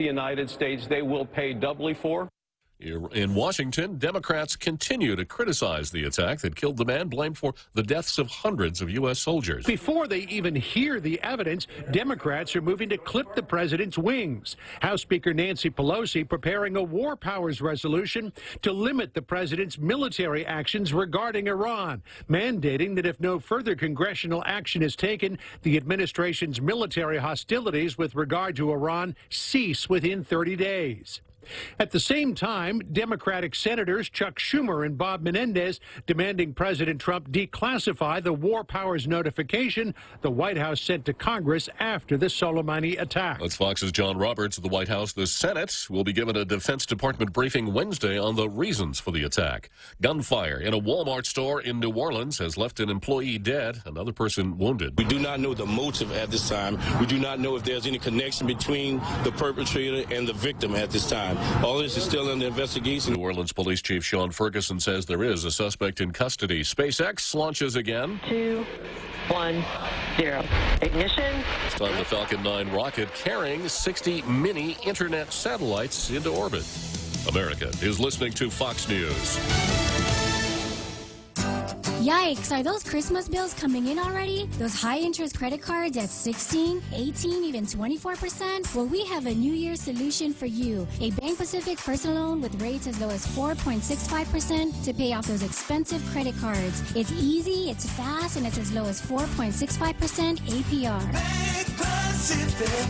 The United States, they will pay doubly for. In Washington, Democrats continue to criticize the attack that killed the man blamed for the deaths of hundreds of U.S. soldiers. Before they even hear the evidence, Democrats are moving to clip the president's wings. House Speaker Nancy Pelosi preparing a war powers resolution to limit the president's military actions regarding Iran, mandating that if no further congressional action is taken, the administration's military hostilities with regard to Iran cease within 30 days. At the same time, Democratic Senators Chuck Schumer and Bob Menendez demanding President Trump declassify the war powers notification the White House sent to Congress after the Soleimani attack. That's Fox's John Roberts at the White House. The Senate will be given a Defense Department briefing Wednesday on the reasons for the attack. Gunfire in a Walmart store in New Orleans has left an employee dead, another person wounded. We do not know the motive at this time. We do not know if there's any connection between the perpetrator and the victim at this time. All this is still in the investigation. New Orleans Police Chief Sean Ferguson says there is a suspect in custody. SpaceX launches again. 2, 1, 0. Ignition. It's time the Falcon 9 rocket carrying 60 mini internet satellites into orbit. America is listening to Fox News. Yikes, are those Christmas bills coming in already? Those high-interest credit cards at 16, 18, even 24%? Well, we have a New Year's solution for you. A Bank Pacific personal loan with rates as low as 4.65% to pay off those expensive credit cards. It's easy, it's fast, and it's as low as 4.65% APR. Bank Pacific,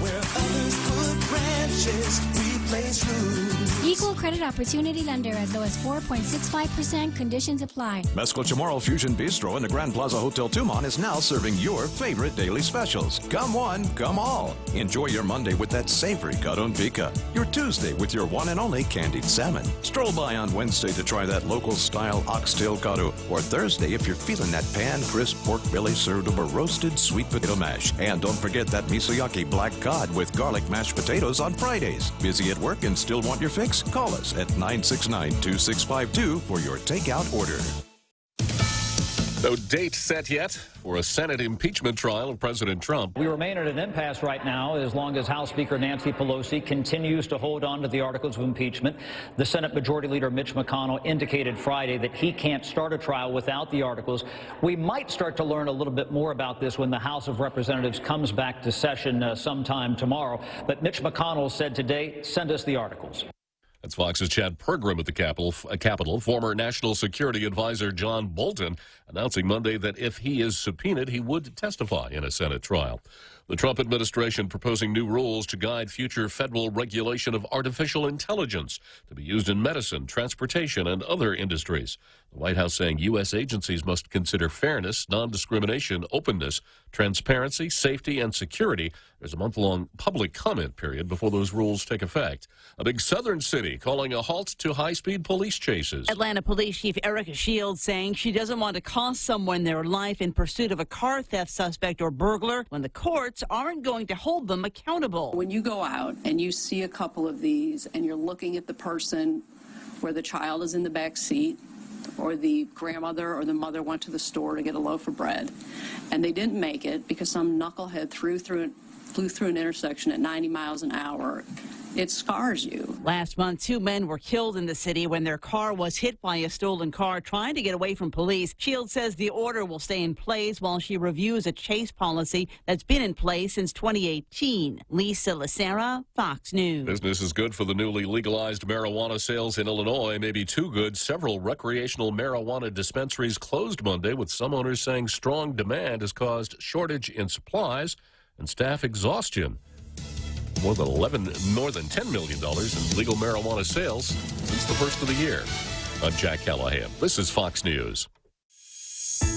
where others put branches, we place roots. Equal credit opportunity lender as low as 4.65%. Conditions apply. Mesco Chamorro Fusion Bistro in the Grand Plaza Hotel Tumon is now serving your favorite daily specials. Come one, come all. Enjoy your Monday with that savory Caron Pica. Your Tuesday with your one and only candied salmon. Stroll by on Wednesday to try that local style oxtail caru. Or Thursday if you're feeling that pan crisp pork belly served over roasted sweet potato mash. And don't forget that misoyaki black cod with garlic mashed potatoes on Fridays. Busy at work and still want your fix? Call us at 969-2652 for your takeout order. No date set yet for a Senate impeachment trial of President Trump. We remain at an impasse right now as long as House Speaker Nancy Pelosi continues to hold on to the articles of impeachment. The Senate Majority Leader Mitch McConnell indicated Friday that he can't start a trial without the articles. We might start to learn a little bit more about this when the House of Representatives comes back to session sometime tomorrow. But Mitch McConnell said today, send us the articles. That's Fox's Chad Pergram at the Capitol. Former National Security Advisor John Bolton announcing Monday that if he is subpoenaed, he would testify in a Senate trial. The Trump administration proposing new rules to guide future federal regulation of artificial intelligence to be used in medicine, transportation, and other industries. The White House saying U.S. agencies must consider fairness, non-discrimination, openness, transparency, safety, and security. There's a month-long public comment period before those rules take effect. A big southern city calling a halt to high-speed police chases. Atlanta Police Chief Erica Shields saying she doesn't want to cost someone their life in pursuit of a car theft suspect or burglar when the courts aren't going to hold them accountable. When you go out and you see a couple of these and you're looking at the person where the child is in the back seat, or the grandmother or the mother went to the store to get a loaf of bread, and they didn't make it because some knucklehead flew through an intersection at 90 miles an hour, it scars you. Last month, 2 men were killed in the city when their car was hit by a stolen car trying to get away from police. Shields says the order will stay in place while she reviews a chase policy that's been in place since 2018. Lisa Lacera, Fox News. Business is good for the newly legalized marijuana sales in Illinois. Maybe too good. Several recreational marijuana dispensaries closed Monday, with some owners saying strong demand has caused shortage in supplies and staff exhaustion. More than $10 million in legal marijuana sales since the first of the year. I'm Jack Callahan. This is Fox News.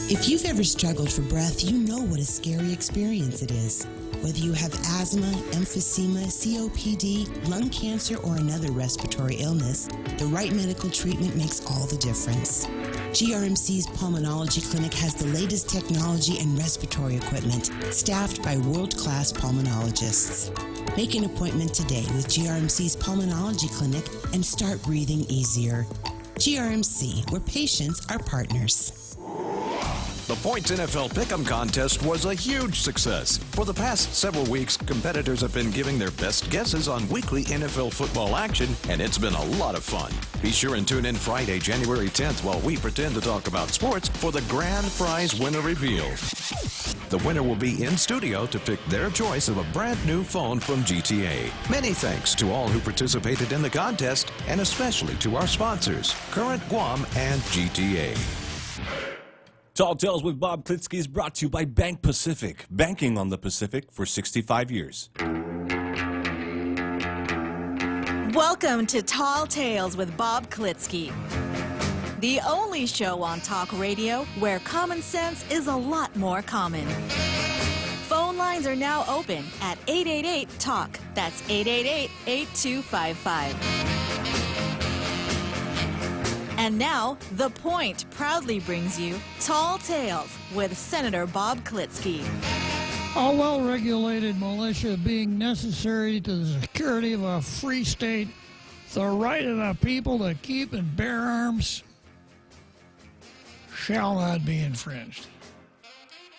If you've ever struggled for breath, you know what a scary experience it is. Whether you have asthma, emphysema, COPD, lung cancer, or another respiratory illness, the right medical treatment makes all the difference. GRMC's Pulmonology Clinic has the latest technology and respiratory equipment, staffed by world-class pulmonologists. Make an appointment today with GRMC's Pulmonology Clinic and start breathing easier. GRMC, where patients are partners. The Points NFL Pick'em contest was a huge success. For the past several weeks, competitors have been giving their best guesses on weekly NFL football action, and it's been a lot of fun. Be sure and tune in Friday, January 10th, while we pretend to talk about sports for the grand prize winner reveal. The winner will be in studio to pick their choice of a brand new phone from GTA. Many thanks to all who participated in the contest, and especially to our sponsors, Current Guam and GTA. Tall Tales with Bob Klitzkie is brought to you by Bank Pacific, banking on the Pacific for 65 years. Welcome to Tall Tales with Bob Klitzkie, the only show on talk radio where common sense is a lot more common. Phone lines are now open at 888-TALK. That's 888-8255. And now, The Point proudly brings you Tall Tales with Senator Bob Klitzkie. A well-regulated militia being necessary to the security of a free state, the right of the people to keep and bear arms shall not be infringed.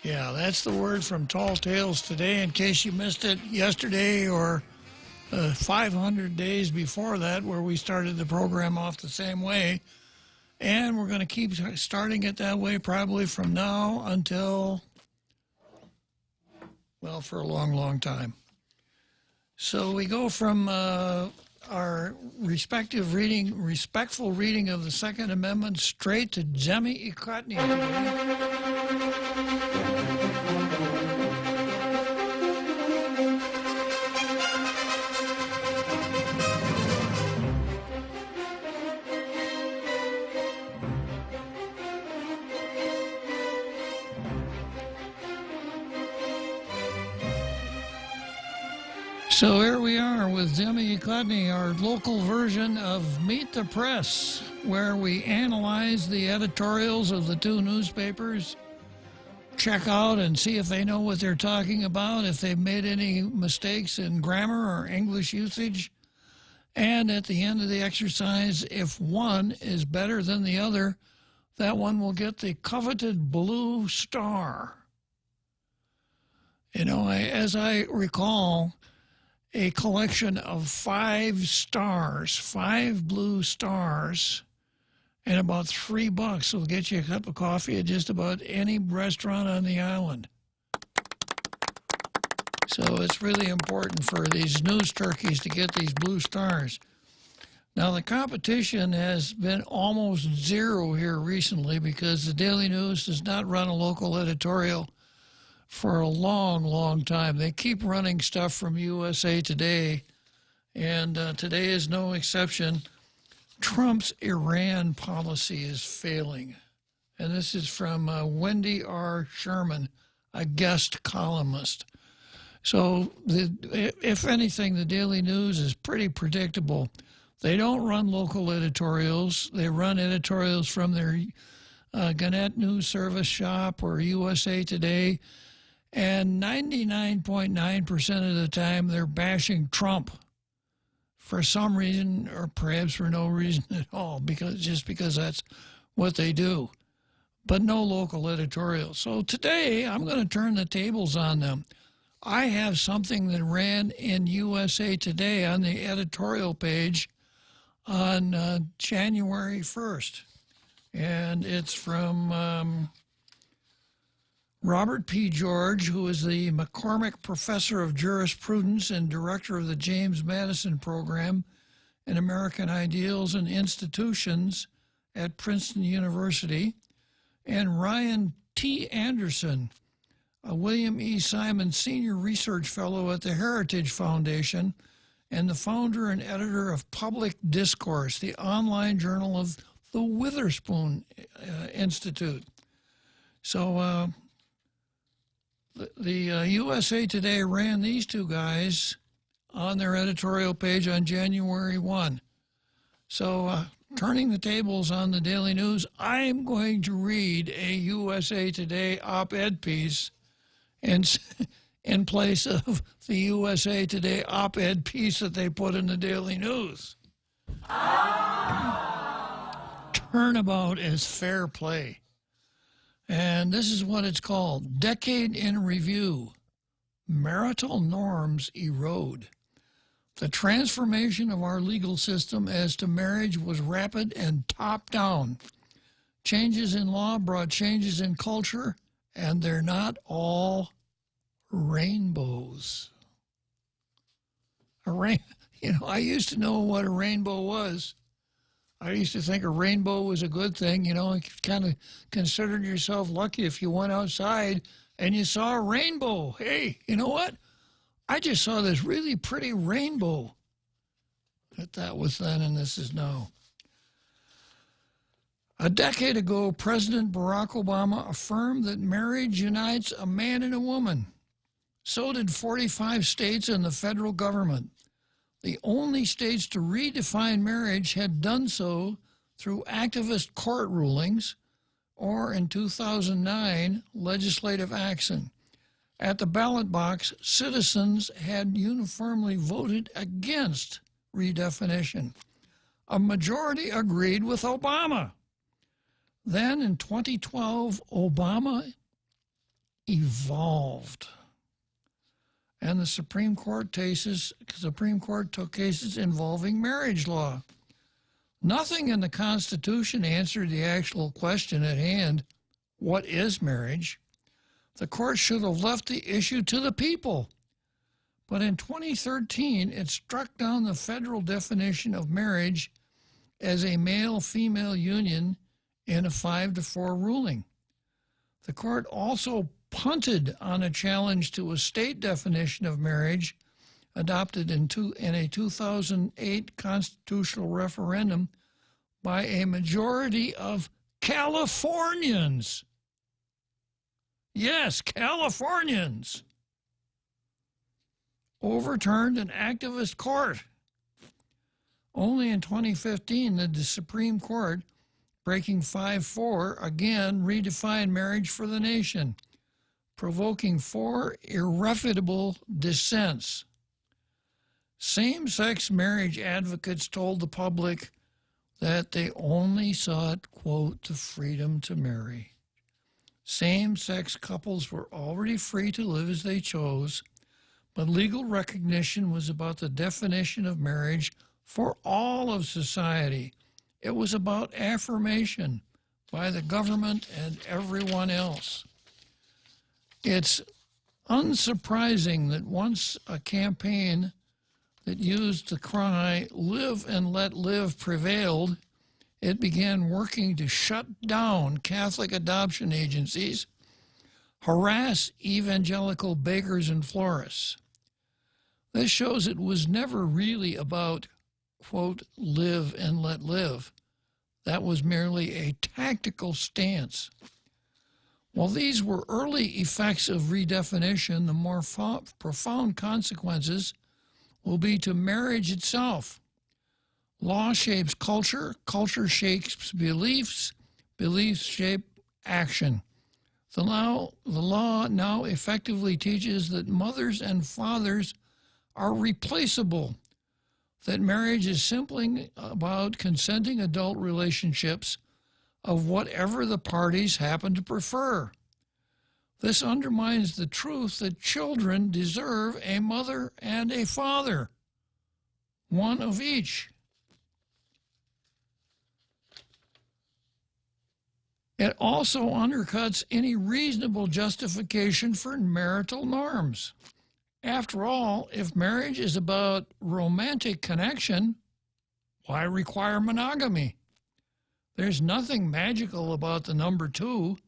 Yeah, that's the word from Tall Tales today, in case you missed it yesterday or 500 days before that, where we started the program off the same way. And we're going to keep starting it that way probably from now until, well, for a long, long time. So we go from our respectful reading of the Second Amendment straight to Jemmy Ekotny today. So here we are with Jemmy Ekotny, our local version of Meet the Press, where we analyze the editorials of the two newspapers, check out and see if they know what they're talking about, if they've made any mistakes in grammar or English usage. And at the end of the exercise, if one is better than the other, that one will get the coveted blue star. You know, as I recall, a collection of 5 stars, 5 blue stars, and about $3 will get you a cup of coffee at just about any restaurant on the island. So it's really important for these news turkeys to get these blue stars. Now, the competition has been almost zero here recently because the Daily News does not run a local editorial for a long, long time. They keep running stuff from USA Today, and today is no exception. Trump's Iran policy is failing. And this is from Wendy R. Sherman, a guest columnist. So, if anything, the Daily News is pretty predictable. They don't run local editorials. They run editorials from their Gannett News Service shop or USA Today. And 99.9% of the time, they're bashing Trump for some reason, or perhaps for no reason at all, just because that's what they do. But no local editorial. So today, I'm going to turn the tables on them. I have something that ran in USA Today on the editorial page on January 1st. And it's from Robert P. George, who is the McCormick Professor of Jurisprudence and Director of the James Madison Program in American Ideals and Institutions at Princeton University, and Ryan T. Anderson, a William E. Simon Senior Research Fellow at the Heritage Foundation and the founder and editor of Public Discourse, the online journal of the Witherspoon Institute. So the USA Today ran these two guys on their editorial page on January 1. So turning the tables on the Daily News, I'm going to read a USA Today op-ed piece in place of the USA Today op-ed piece that they put in the Daily News. Turnabout is fair play. And this is what it's called: Decade in Review. Marital norms erode. The transformation of our legal system as to marriage was rapid and top-down. Changes in law brought changes in culture, and they're not all rainbows. I used to know what a rainbow was. I used to think a rainbow was a good thing. You kind of considered yourself lucky if you went outside and you saw a rainbow. Hey, you know what? I just saw this really pretty rainbow. But that was then and this is now. A decade ago, President Barack Obama affirmed that marriage unites a man and a woman. So did 45 states and the federal government. The only states to redefine marriage had done so through activist court rulings or, in 2009, legislative action. At the ballot box, citizens had uniformly voted against redefinition. A majority agreed with Obama. Then, in 2012, Obama evolved. And the Supreme Court took cases involving marriage law. Nothing in the Constitution answered the actual question at hand: what is marriage? The court should have left the issue to the people. But in 2013, it struck down the federal definition of marriage as a male-female union in a 5-4 ruling. The court also punted on a challenge to a state definition of marriage adopted in a 2008 constitutional referendum by a majority of Californians. Yes, Californians. Overturned an activist court. Only in 2015 did the Supreme Court, breaking 5-4, again redefined marriage for the nation, provoking 4 irrefutable dissents. Same-sex marriage advocates told the public that they only sought, quote, the freedom to marry. Same-sex couples were already free to live as they chose, but legal recognition was about the definition of marriage for all of society. It was about affirmation by the government and everyone else. It's unsurprising that once a campaign that used the cry, "Live and let live," prevailed, it began working to shut down Catholic adoption agencies, harass evangelical bakers and florists. This shows it was never really about, quote, live and let live. That was merely a tactical stance. While these were early effects of redefinition, the more profound consequences will be to marriage itself. Law shapes culture, culture shapes beliefs, beliefs shape action. The law now effectively teaches that mothers and fathers are replaceable, that marriage is simply about consenting adult relationships of whatever the parties happen to prefer. This undermines the truth that children deserve a mother and a father, one of each. It also undercuts any reasonable justification for marital norms. After all, if marriage is about romantic connection, why require monogamy? There's nothing magical about the number 2,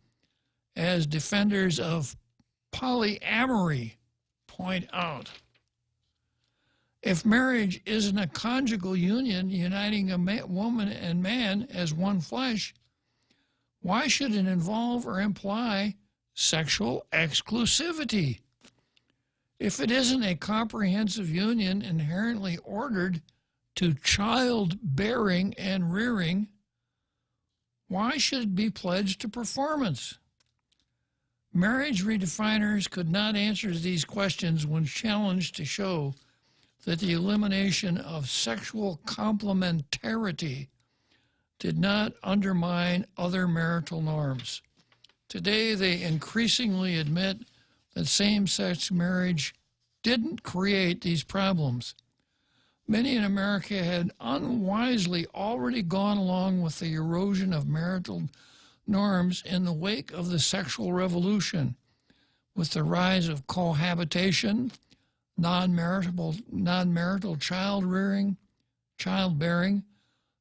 as defenders of polyamory point out. If marriage isn't a conjugal union uniting a woman and man as one flesh, why should it involve or imply sexual exclusivity? If it isn't a comprehensive union inherently ordered to childbearing and rearing, why should it be pledged to performance? Marriage redefiners could not answer these questions when challenged to show that the elimination of sexual complementarity did not undermine other marital norms. Today, they increasingly admit that same-sex marriage didn't create these problems. Many in America had unwisely already gone along with the erosion of marital norms in the wake of the sexual revolution, with the rise of cohabitation, non-marital childbearing,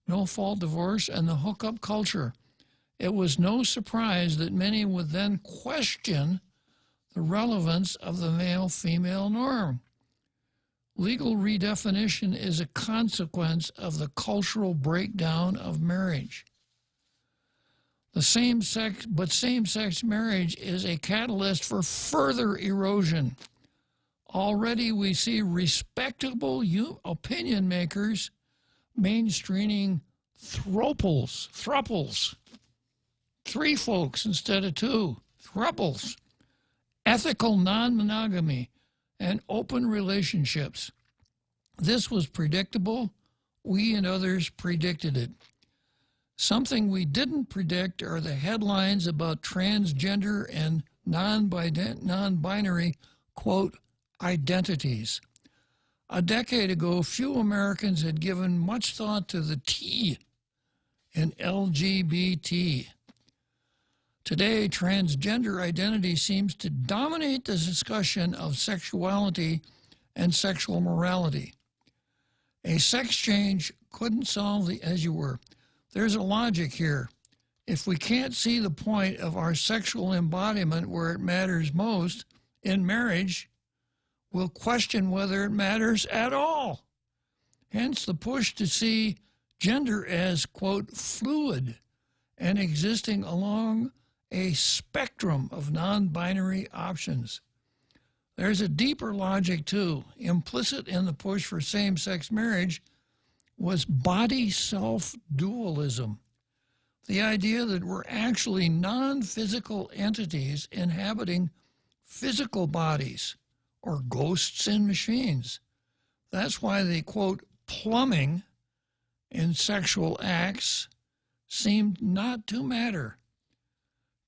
no-fault divorce, and the hookup culture. It was no surprise that many would then question the relevance of the male-female norm. Legal redefinition is a consequence of the cultural breakdown of marriage. Same-sex marriage is a catalyst for further erosion. Already we see respectable opinion makers mainstreaming thruples, 3 folks instead of 2, thruples, ethical non-monogamy, and open relationships. This was predictable. We and others predicted it. Something we didn't predict are the headlines about transgender and non-binary, quote, identities. A decade ago, few Americans had given much thought to the T in LGBT. Today, transgender identity seems to dominate the discussion of sexuality and sexual morality. A sex change couldn't solve the as you were. There's a logic here. If we can't see the point of our sexual embodiment where it matters most, in marriage, we'll question whether it matters at all. Hence the push to see gender as, quote, fluid and existing along a spectrum of non-binary options. There's a deeper logic, too. Implicit in the push for same-sex marriage was body-self dualism, the idea that we're actually non-physical entities inhabiting physical bodies, or ghosts in machines. That's why the, quote, plumbing in sexual acts seemed not to matter.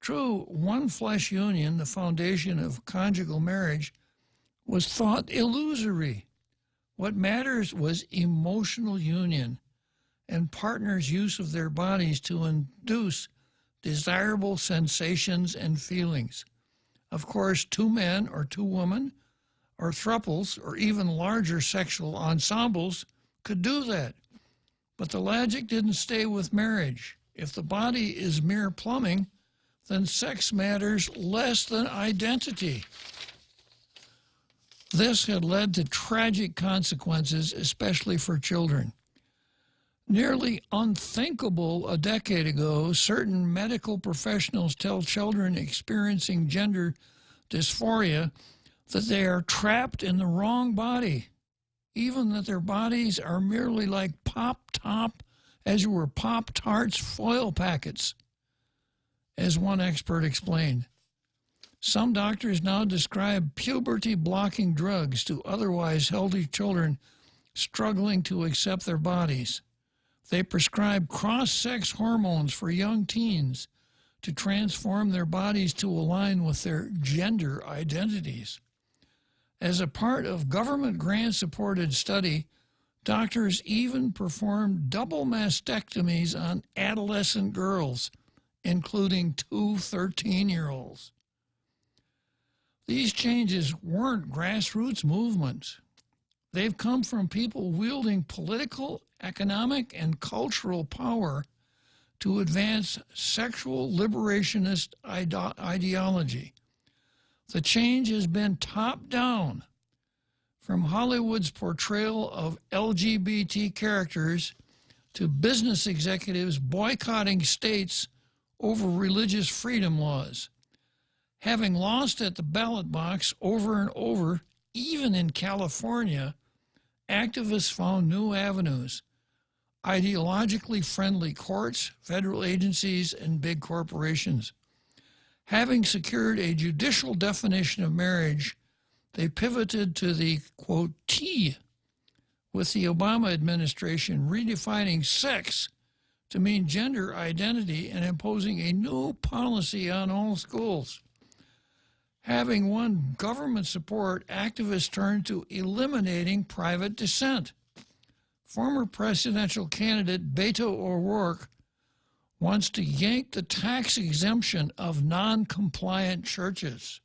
True, one flesh union, the foundation of conjugal marriage, was thought illusory. What matters was emotional union and partners' use of their bodies to induce desirable sensations and feelings. Of course, 2 men or 2 women or thruples or even larger sexual ensembles could do that. But the logic didn't stay with marriage. If the body is mere plumbing, then sex matters less than identity. This had led to tragic consequences, especially for children. Nearly unthinkable a decade ago, certain medical professionals tell children experiencing gender dysphoria that they are trapped in the wrong body, even that their bodies are merely like Pop-Tarts foil packets, as one expert explained. Some doctors now describe puberty-blocking drugs to otherwise healthy children struggling to accept their bodies. They prescribe cross-sex hormones for young teens to transform their bodies to align with their gender identities. As a part of government grant-supported study, doctors even performed double mastectomies on adolescent girls, including 2 13-year-olds. These changes weren't grassroots movements. They've come from people wielding political, economic, and cultural power to advance sexual liberationist ideology. The change has been top-down, from Hollywood's portrayal of LGBT characters to business executives boycotting states over religious freedom laws. Having lost at the ballot box over and over, even in California, activists found new avenues: ideologically friendly courts, federal agencies, and big corporations. Having secured a judicial definition of marriage, they pivoted to the, quote, T, with the Obama administration redefining sex to mean gender identity and imposing a new policy on all schools. Having won government support, activists turned to eliminating private dissent. Former presidential candidate Beto O'Rourke wants to yank the tax exemption of non-compliant churches.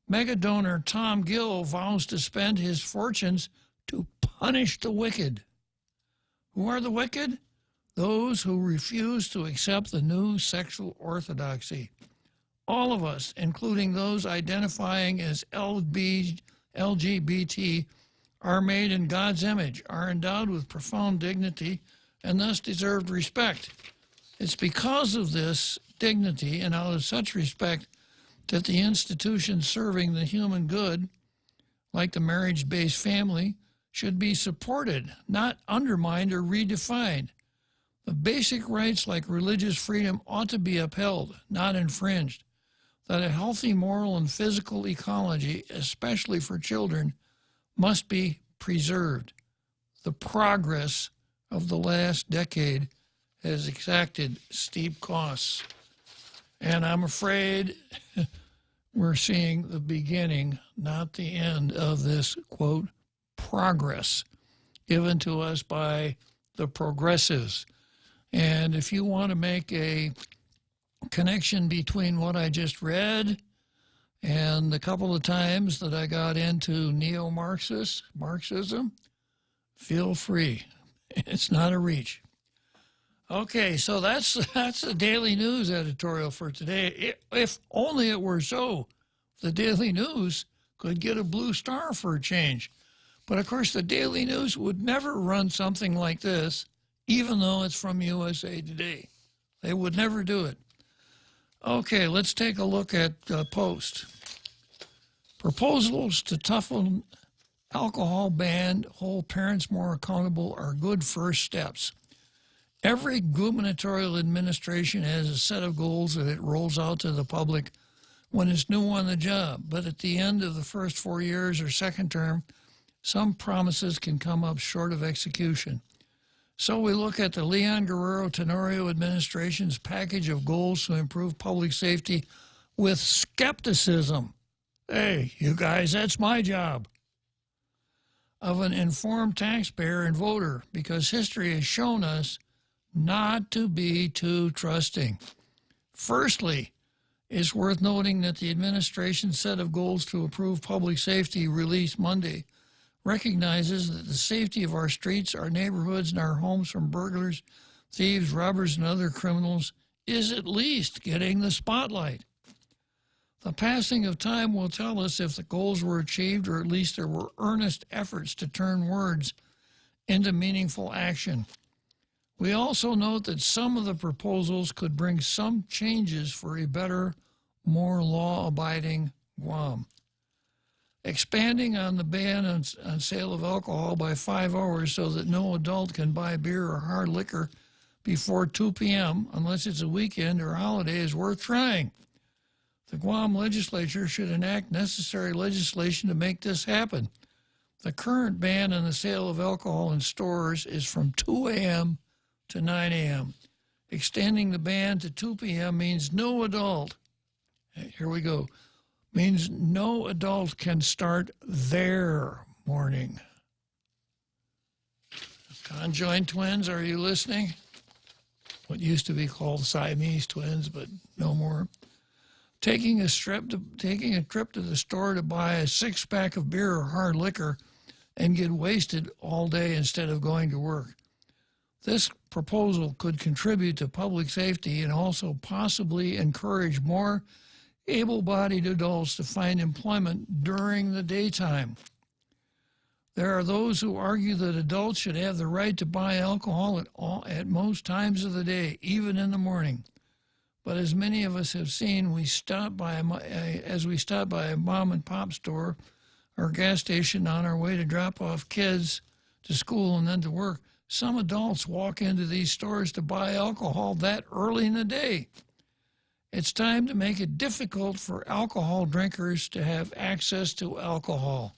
Mega donor Tom Gill vows to spend his fortunes to punish the wicked. Who are the wicked? Those who refuse to accept the new sexual orthodoxy. All of us, including those identifying as LGBT, are made in God's image, are endowed with profound dignity, and thus deserve respect. It's because of this dignity and out of such respect that the institutions serving the human good, like the marriage-based family, should be supported, not undermined or redefined. The basic rights like religious freedom ought to be upheld, not infringed. That a healthy moral and physical ecology, especially for children, must be preserved. The progress of the last decade has exacted steep costs. And I'm afraid we're seeing the beginning, not the end, of this, quote, progress given to us by the progressives. And if you want to make a connection between what I just read and the couple of times that I got into Marxism, feel free. It's not a reach. Okay, so that's the Daily News editorial for today. If only it were so, the Daily News could get a blue star for a change. But of course, the Daily News would never run something like this, even though it's from USA Today. They would never do it. Okay, let's take a look at Post. Proposals to toughen alcohol ban, hold parents more accountable are good first steps. Every gubernatorial administration has a set of goals that it rolls out to the public when it's new on the job. But at the end of the first 4 years or second term, some promises can come up short of execution. So we look at the Leon Guerrero Tenorio administration's package of goals to improve public safety with skepticism. Hey, you guys, that's my job. Of an informed taxpayer and voter, because history has shown us not to be too trusting. Firstly, it's worth noting that the administration's set of goals to improve public safety released Monday recognizes that the safety of our streets, our neighborhoods, and our homes from burglars, thieves, robbers, and other criminals is at least getting the spotlight. The passing of time will tell us if the goals were achieved, or at least there were earnest efforts to turn words into meaningful action. We also note that some of the proposals could bring some changes for a better, more law-abiding Guam. Expanding on the ban on sale of alcohol by 5 hours so that no adult can buy beer or hard liquor before 2 p.m. unless it's a weekend or holiday is worth trying. The Guam legislature should enact necessary legislation to make this happen. The current ban on the sale of alcohol in stores is from 2 a.m. to 9 a.m. Extending the ban to 2 p.m. means no adult, here we go, means no adult can start their morning. Conjoined twins, are you listening? What used to be called Siamese twins, but no more. Taking a trip to the store to buy a 6-pack of beer or hard liquor and get wasted all day instead of going to work. This proposal could contribute to public safety and also possibly encourage more able-bodied adults to find employment during the daytime. There are those who argue that adults should have the right to buy alcohol at most times of the day, even in the morning. But as many of us have seen, as we stop by a mom and pop store or gas station on our way to drop off kids to school and then to work, some adults walk into these stores to buy alcohol that early in the day. It's time to make it difficult for alcohol drinkers to have access to alcohol.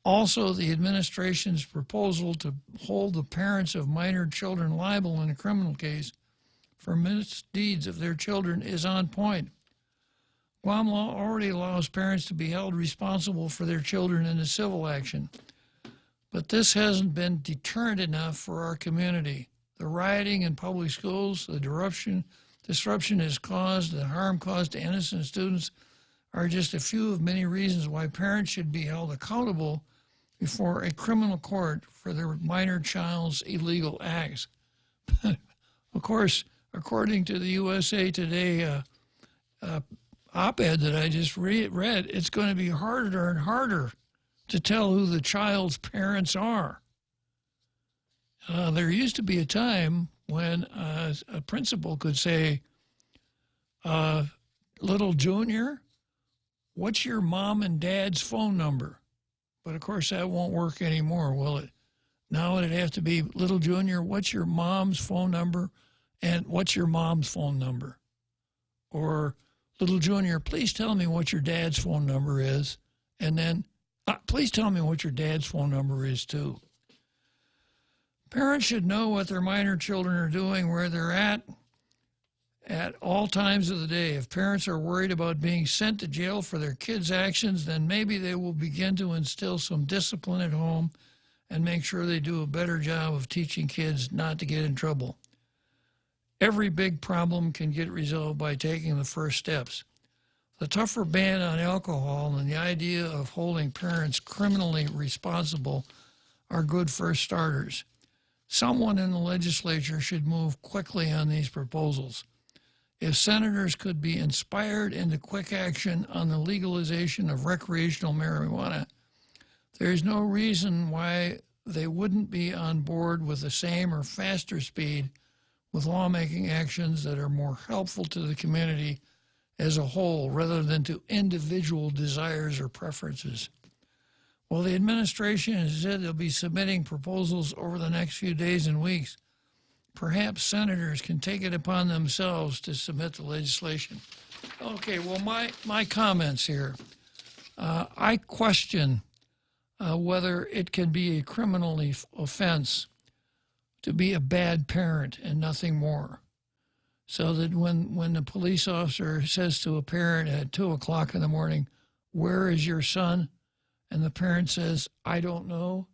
Also, the administration's proposal to hold the parents of minor children liable in a criminal case for misdeeds of their children is on point. Guam law already allows parents to be held responsible for their children in a civil action. But this hasn't been deterrent enough for our community. The rioting in public schools, the disruption has caused, the harm caused to innocent students are just a few of many reasons why parents should be held accountable before a criminal court for their minor child's illegal acts. Of course, according to the USA Today op-ed that I just read, it's going to be harder and harder to tell who the child's parents are. There used to be a time when a principal could say, little Junior, what's your mom and dad's phone number? But of course that won't work anymore, will it? Now it'd have to be, little Junior, what's your mom's phone number and what's your mom's phone number? Or, little Junior, please tell me what your dad's phone number is, and then please tell me what your dad's phone number is too. Parents should know what their minor children are doing, where they're at all times of the day. If parents are worried about being sent to jail for their kids' actions, then maybe they will begin to instill some discipline at home and make sure they do a better job of teaching kids not to get in trouble. Every big problem can get resolved by taking the first steps. The tougher ban on alcohol and the idea of holding parents criminally responsible are good first starters. Someone in the legislature should move quickly on these proposals. If senators could be inspired into quick action on the legalization of recreational marijuana, there is no reason why they wouldn't be on board with the same or faster speed with lawmaking actions that are more helpful to the community as a whole rather than to individual desires or preferences. Well, the administration has said they'll be submitting proposals over the next few days and weeks. Perhaps senators can take it upon themselves to submit the legislation. Okay, well, my comments here. I question whether it can be a criminal offense to be a bad parent and nothing more. So that when the police officer says to a parent at 2 o'clock in the morning, where is your son? And the parent says, I don't know.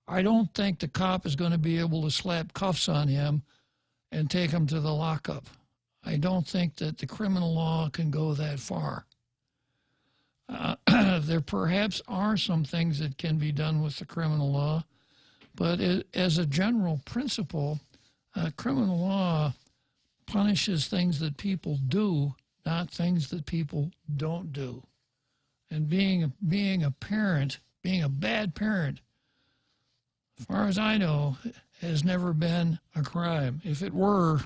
I don't think the cop is going to be able to slap cuffs on him and take him to the lockup. I don't think that the criminal law can go that far. There perhaps are some things that can be done with the criminal law, but as a general principle, criminal law punishes things that people do, not things that people don't do. And being a parent, being a bad parent, as far as I know, has never been a crime. If it were,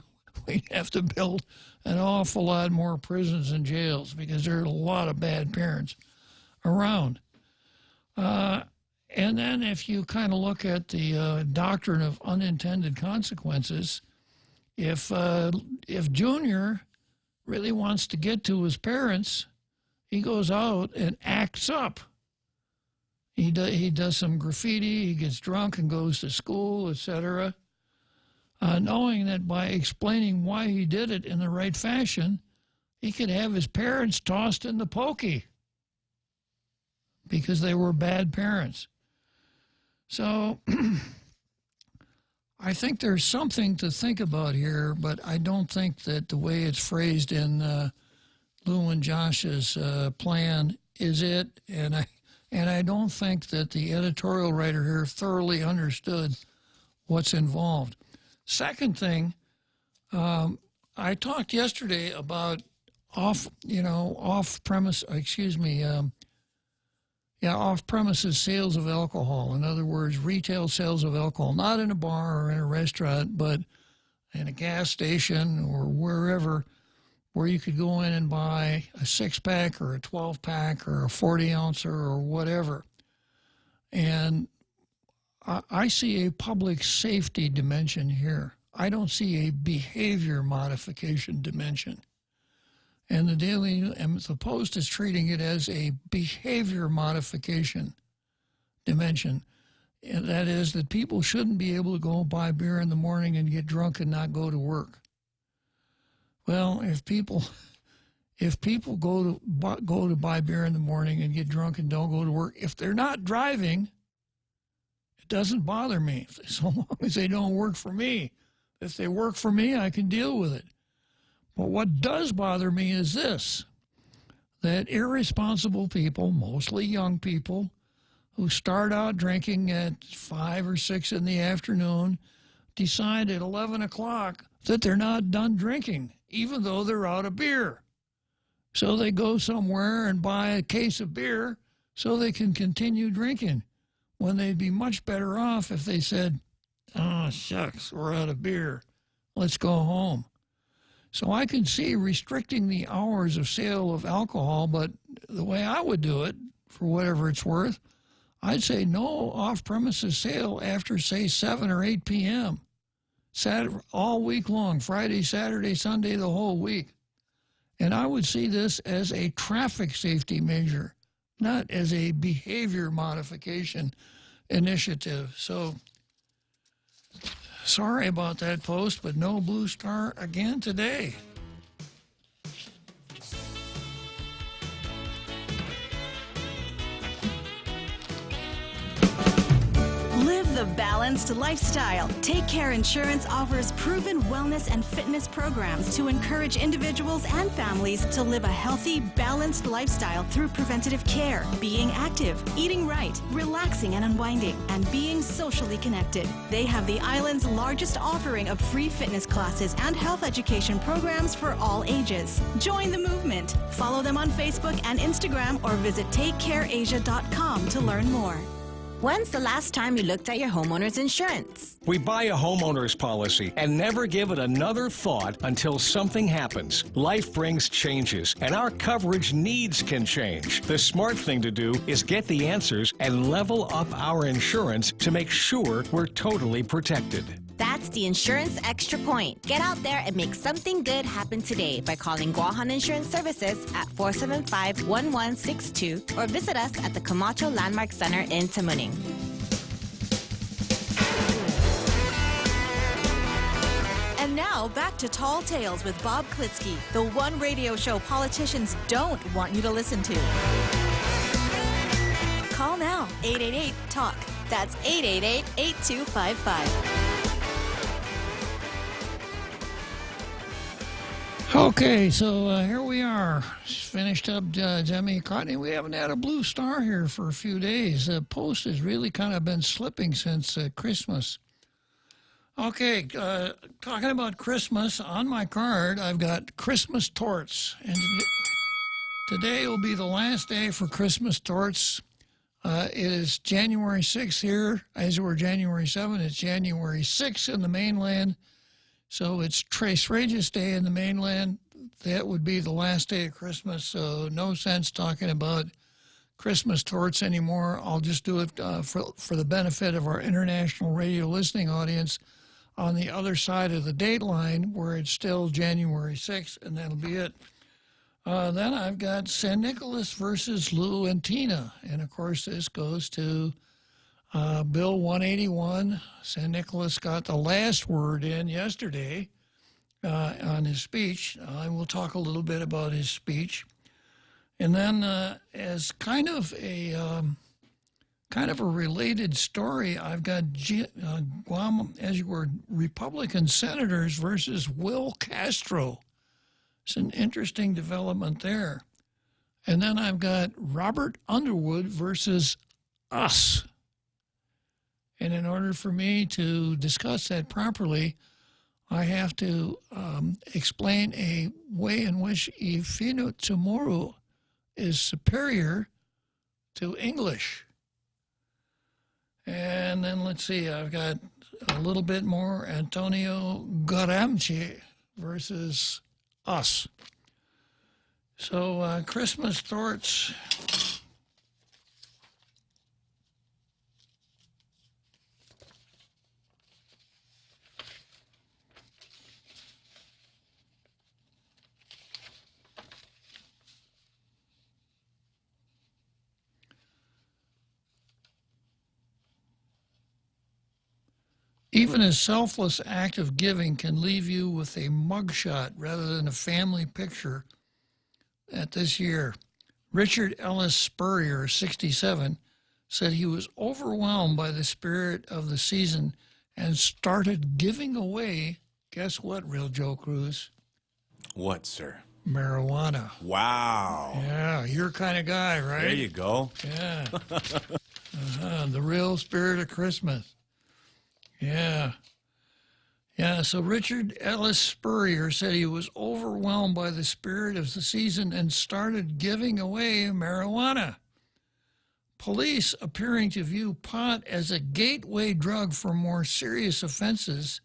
we'd have to build an awful lot more prisons and jails because there are a lot of bad parents around. And then if you kind of look at the doctrine of unintended consequences, if Junior really wants to get to his parents, he goes out and acts up. He does some graffiti, he gets drunk and goes to school, etc. Knowing that by explaining why he did it in the right fashion, he could have his parents tossed in the pokey because they were bad parents. So I think there's something to think about here, but I don't think that the way it's phrased in Lou and Josh's plan is it, and I don't think that the editorial writer here thoroughly understood what's involved. Second thing, I talked yesterday about off-premises sales of alcohol. In other words, retail sales of alcohol, not in a bar or in a restaurant, but in a gas station or wherever, where you could go in and buy a 6-pack or a 12-pack or a 40-ouncer or whatever. And I see a public safety dimension here. I don't see a behavior modification dimension. And the Post is treating it as a behavior modification dimension. And that is that people shouldn't be able to go buy beer in the morning and get drunk and not go to work. Well, if people go to buy beer in the morning and get drunk and don't go to work, if they're not driving, it doesn't bother me so long as they don't work for me. If they work for me, I can deal with it. But what does bother me is this, that irresponsible people, mostly young people, who start out drinking at 5 or 6 in the afternoon, decide at 11 o'clock that they're not done drinking, even though they're out of beer. So they go somewhere and buy a case of beer so they can continue drinking, when they'd be much better off if they said, "Oh, shucks, we're out of beer. Let's go home." So I can see restricting the hours of sale of alcohol, but the way I would do it, for whatever it's worth, I'd say no off-premises sale after, say, 7 or 8 p.m. Saturday, all week long, Friday, Saturday, Sunday, the whole week. And I would see this as a traffic safety measure, not as a behavior modification initiative. So, sorry about that post, but no Blue Star again today. Live the balanced lifestyle. Take Care Insurance offers proven wellness and fitness programs to encourage individuals and families to live a healthy, balanced lifestyle through preventative care, being active, eating right, relaxing and unwinding, and being socially connected. They have the island's largest offering of free fitness classes and health education programs for all ages. Join the movement. Follow them on Facebook and Instagram or visit takecareasia.com to learn more. When's the last time you looked at your homeowner's insurance? We buy a homeowner's policy and never give it another thought until something happens. Life brings changes, and our coverage needs can change. The smart thing to do is get the answers and level up our insurance to make sure we're totally protected. That's the Insurance Extra Point. Get out there and make something good happen today by calling Guahan Insurance Services at 475-1162 or visit us at the Camacho Landmark Center in Tamuning. And now, back to Tall Tales with Bob Klitzkie, the one radio show politicians don't want you to listen to. Call now, 888-TALK. That's 888-8255. Okay, so here we are. Finished up Demi Courtney. We haven't had a Blue Star here for a few days. The post has really kind of been slipping since Christmas. Okay, talking about Christmas, on my card I've got Christmas torts. And today will be the last day for Christmas torts. It is January 6th here. As we're January 7th, it's January 6th in the mainland. So it's Tres Reyes Day in the mainland. That would be the last day of Christmas, so no sense talking about Christmas torts anymore. I'll just do it for the benefit of our international radio listening audience on the other side of the date line where it's still January 6th, and that'll be it. Then I've got San Nicolas versus Lou and Tina, and of course this goes to Bill 181. San Nicolas got the last word in yesterday on his speech. I will talk a little bit about his speech. And then as kind of a related story, I've got Guam, as you were, Republican senators versus Will Castro. It's an interesting development there. And then I've got Robert Underwood versus us. And in order for me to discuss that properly, I have to explain a way in which Ifinu Tumuru is superior to English. And then let's see, I've got a little bit more Antonio Garamchi versus us. So Christmas torts. Even a selfless act of giving can leave you with a mugshot rather than a family picture at this year. Richard Ellis Spurrier, 67, said he was overwhelmed by the spirit of the season and started giving away, guess what, Real Joe Cruz? What, sir? Marijuana. Wow. Yeah, your kind of guy, right? There you go. Yeah. The real spirit of Christmas. Yeah. Yeah, so Richard Ellis Spurrier said he was overwhelmed by the spirit of the season and started giving away marijuana. Police, appearing to view pot as a gateway drug for more serious offenses,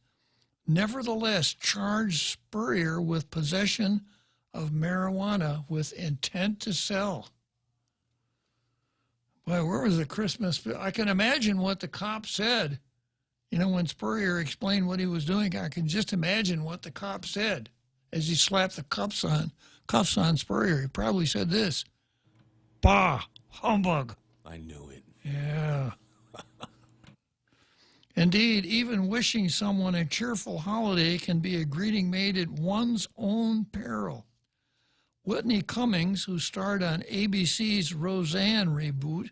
nevertheless charged Spurrier with possession of marijuana with intent to sell. Boy, where was the Christmas? I can imagine what the cop said. You know, when Spurrier explained what he was doing, I can just imagine what the cop said as he slapped the cuffs on Spurrier. He probably said this: "Bah, humbug." I knew it. Yeah. Indeed, even wishing someone a cheerful holiday can be a greeting made at one's own peril. Whitney Cummings, who starred on ABC's Roseanne reboot,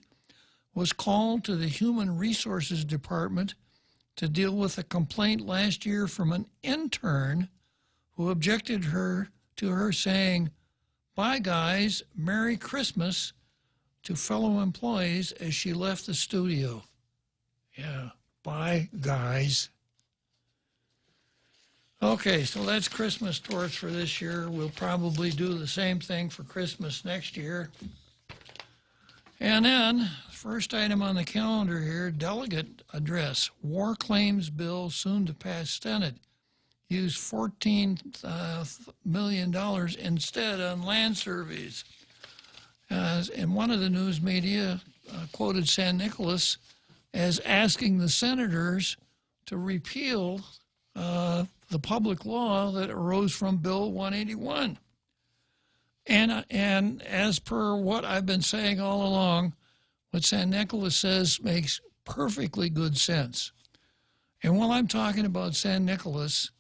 was called to the Human Resources Department to deal with a complaint last year from an intern who objected to her saying, "Bye, guys, Merry Christmas," to fellow employees as she left the studio. Yeah, bye, guys. Okay, so that's Christmas torch for this year. We'll probably do the same thing for Christmas next year. And then, first item on the calendar here, delegate address. War claims bill soon to pass Senate. Use $14 million instead on land surveys. And one of the news media quoted San Nicolas as asking the senators to repeal the public law that arose from Bill 181. And as per what I've been saying all along, what San Nicolas says makes perfectly good sense. And while I'm talking about San Nicolas,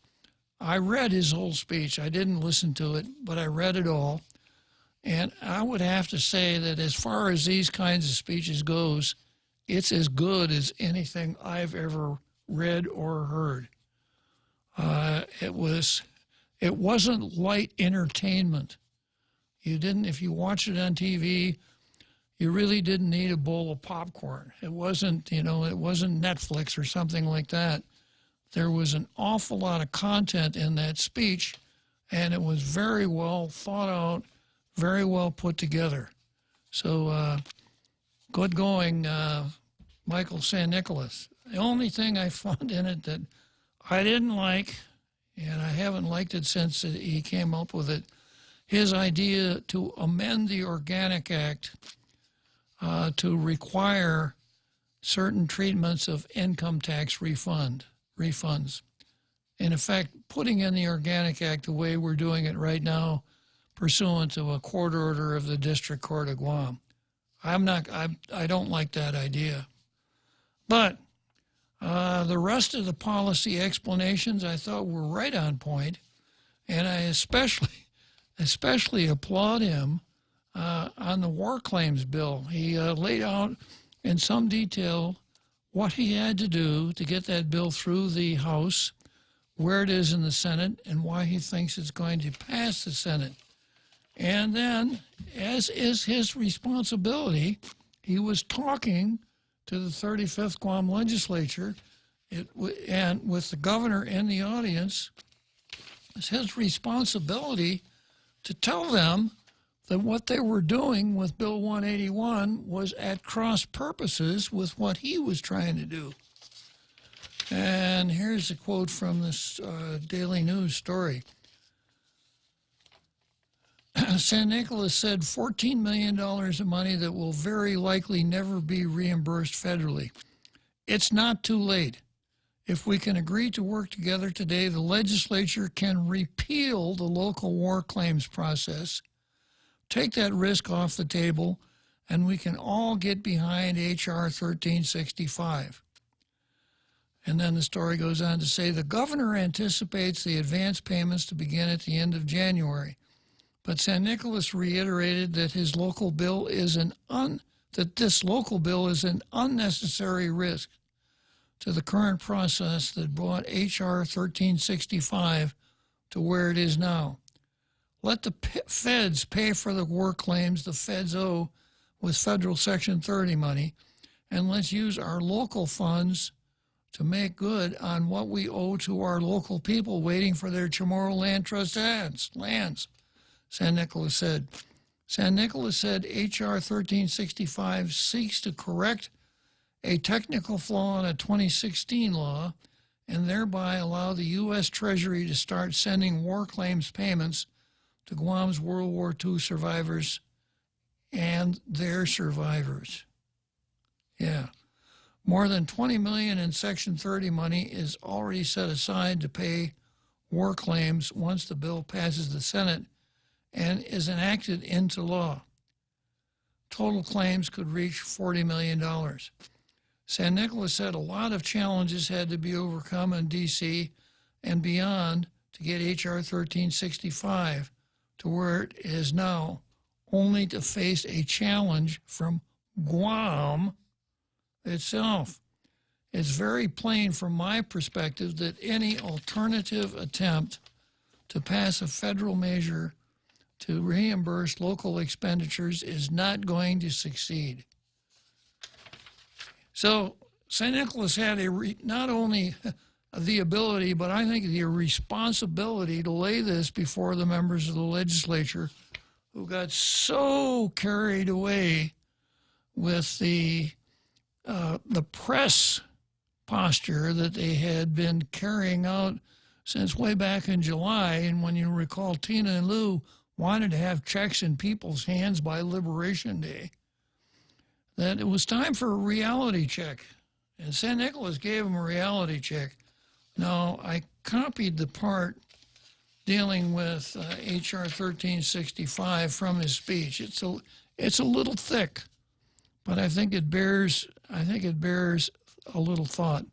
I read his whole speech. I didn't listen to it, but I read it all. And I would have to say that as far as these kinds of speeches goes, it's as good as anything I've ever read or heard. It wasn't light entertainment. If you watched it on TV, you really didn't need a bowl of popcorn. It wasn't Netflix or something like that. There was an awful lot of content in that speech, and it was very well thought out, very well put together. So good going, Michael San Nicolas. The only thing I found in it that I didn't like, and I haven't liked it since he came up with it, his idea to amend the Organic Act to require certain treatments of income tax refunds. In effect, putting in the Organic Act the way we're doing it right now, pursuant to a court order of the District Court of Guam. I don't like that idea. But the rest of the policy explanations I thought were right on point, and I especially applaud him on the war claims bill. He laid out in some detail what he had to do to get that bill through the House, where it is in the Senate, and why he thinks it's going to pass the Senate. And then, as is his responsibility, he was talking to the 35th Guam legislature, and with the governor in the audience. It's his responsibility to tell them that what they were doing with Bill 181 was at cross purposes with what he was trying to do. And here's a quote from this Daily News story. San Nicolas said $14 million of money that will very likely never be reimbursed federally. It's not too late. If we can agree to work together today, the legislature can repeal the local war claims process, take that risk off the table, and we can all get behind H.R. 1365. And then the story goes on to say the governor anticipates the advance payments to begin at the end of January. But San Nicolas reiterated that this local bill is an unnecessary risk to the current process that brought H.R. 1365 to where it is now. Let the feds pay for the war claims the feds owe with federal Section 30 money, and let's use our local funds to make good on what we owe to our local people waiting for their Chamorro Land Trust lands, San Nicolas said. San Nicolas said H.R. 1365 seeks to correct a technical flaw in a 2016 law and thereby allow the U.S. Treasury to start sending war claims payments to Guam's World War II survivors and their survivors. Yeah. More than $20 million in Section 30 money is already set aside to pay war claims once the bill passes the Senate and is enacted into law. Total claims could reach $40 million. San Nicolas said a lot of challenges had to be overcome in D.C. and beyond to get H.R. 1365 to where it is now, only to face a challenge from Guam itself. It's very plain from my perspective that any alternative attempt to pass a federal measure to reimburse local expenditures is not going to succeed. So St. Nicholas had not only the ability, but I think the responsibility to lay this before the members of the legislature who got so carried away with the press posture that they had been carrying out since way back in July. And when you recall, Tina and Lou wanted to have checks in people's hands by Liberation Day, that it was time for a reality check. And St. Nicholas gave them a reality check. Now, I copied the part dealing with H.R. 1365 from his speech. It's a little thick, but I think it bears a little thought.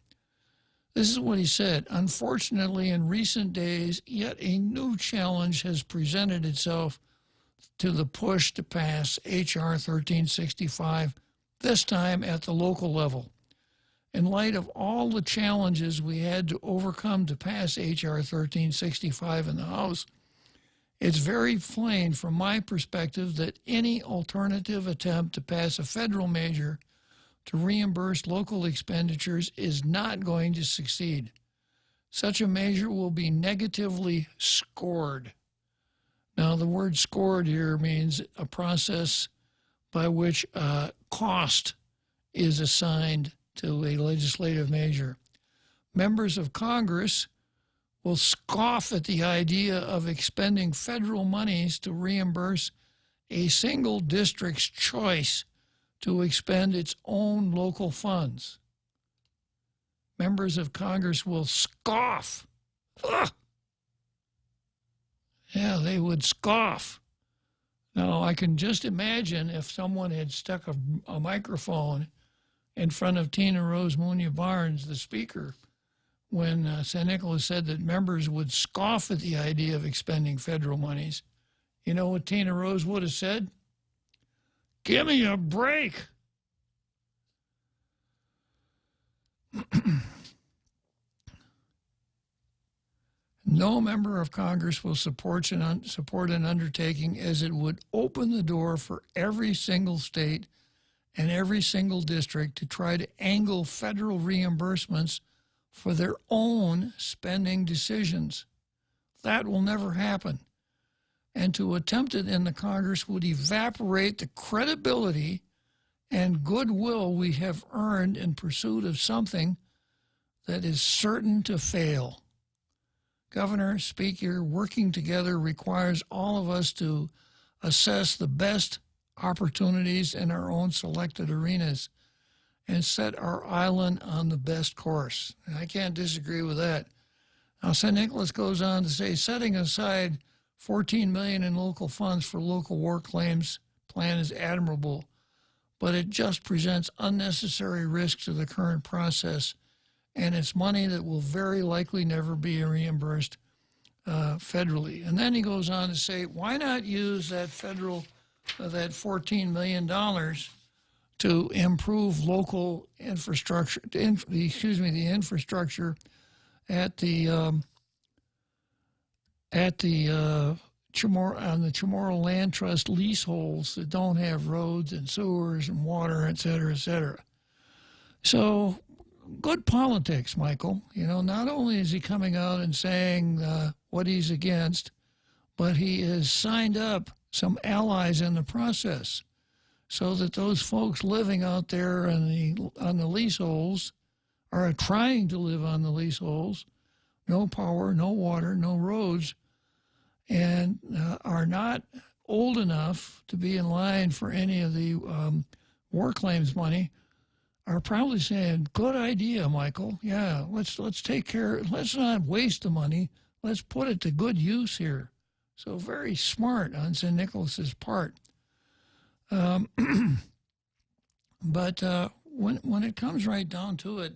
This is what he said. Unfortunately, in recent days, yet a new challenge has presented itself to the push to pass H.R. 1365, this time at the local level. In light of all the challenges we had to overcome to pass H.R. 1365 in the House, it's very plain from my perspective that any alternative attempt to pass a federal measure to reimburse local expenditures is not going to succeed. Such a measure will be negatively scored. Now, the word scored here means a process by which cost is assigned to a legislative measure. Members of Congress will scoff at the idea of expending federal monies to reimburse a single district's choice to expend its own local funds. Members of Congress will scoff. Ugh. Yeah, they would scoff. Now, I can just imagine if someone had stuck a microphone in front of Tina Rose Munoz Barnes, the speaker, when St. Nicholas said that members would scoff at the idea of expending federal monies. You know what Tina Rose would have said? Give me a break. No member of Congress will support an undertaking as it would open the door for every single state and every single district to try to angle federal reimbursements for their own spending decisions. That will never happen. And to attempt it in the Congress would evaporate the credibility and goodwill we have earned in pursuit of something that is certain to fail. Governor, Speaker, working together requires all of us to assess the best opportunities in our own selected arenas and set our island on the best course. And I can't disagree with that. Now, St. Nicholas goes on to say, setting aside $14 million in local funds for local war claims plan is admirable, but it just presents unnecessary risks to the current process and it's money that will very likely never be reimbursed federally. And then he goes on to say, why not use that federal, that $14 million to improve local infrastructure, the infrastructure at the Chamorro Land Trust leaseholds that don't have roads and sewers and water, et cetera, et cetera. So good politics, Michael. You know, not only is he coming out and saying what he's against, but he has signed up some allies in the process so that those folks living out there on the leaseholds are trying to live on the leaseholds, no power, no water, no roads, and are not old enough to be in line for any of the war claims money, are probably saying, good idea, Michael. Yeah, let's take care. Let's not waste the money. Let's put it to good use here. So very smart on St. Nicholas's part. But when it comes right down to it,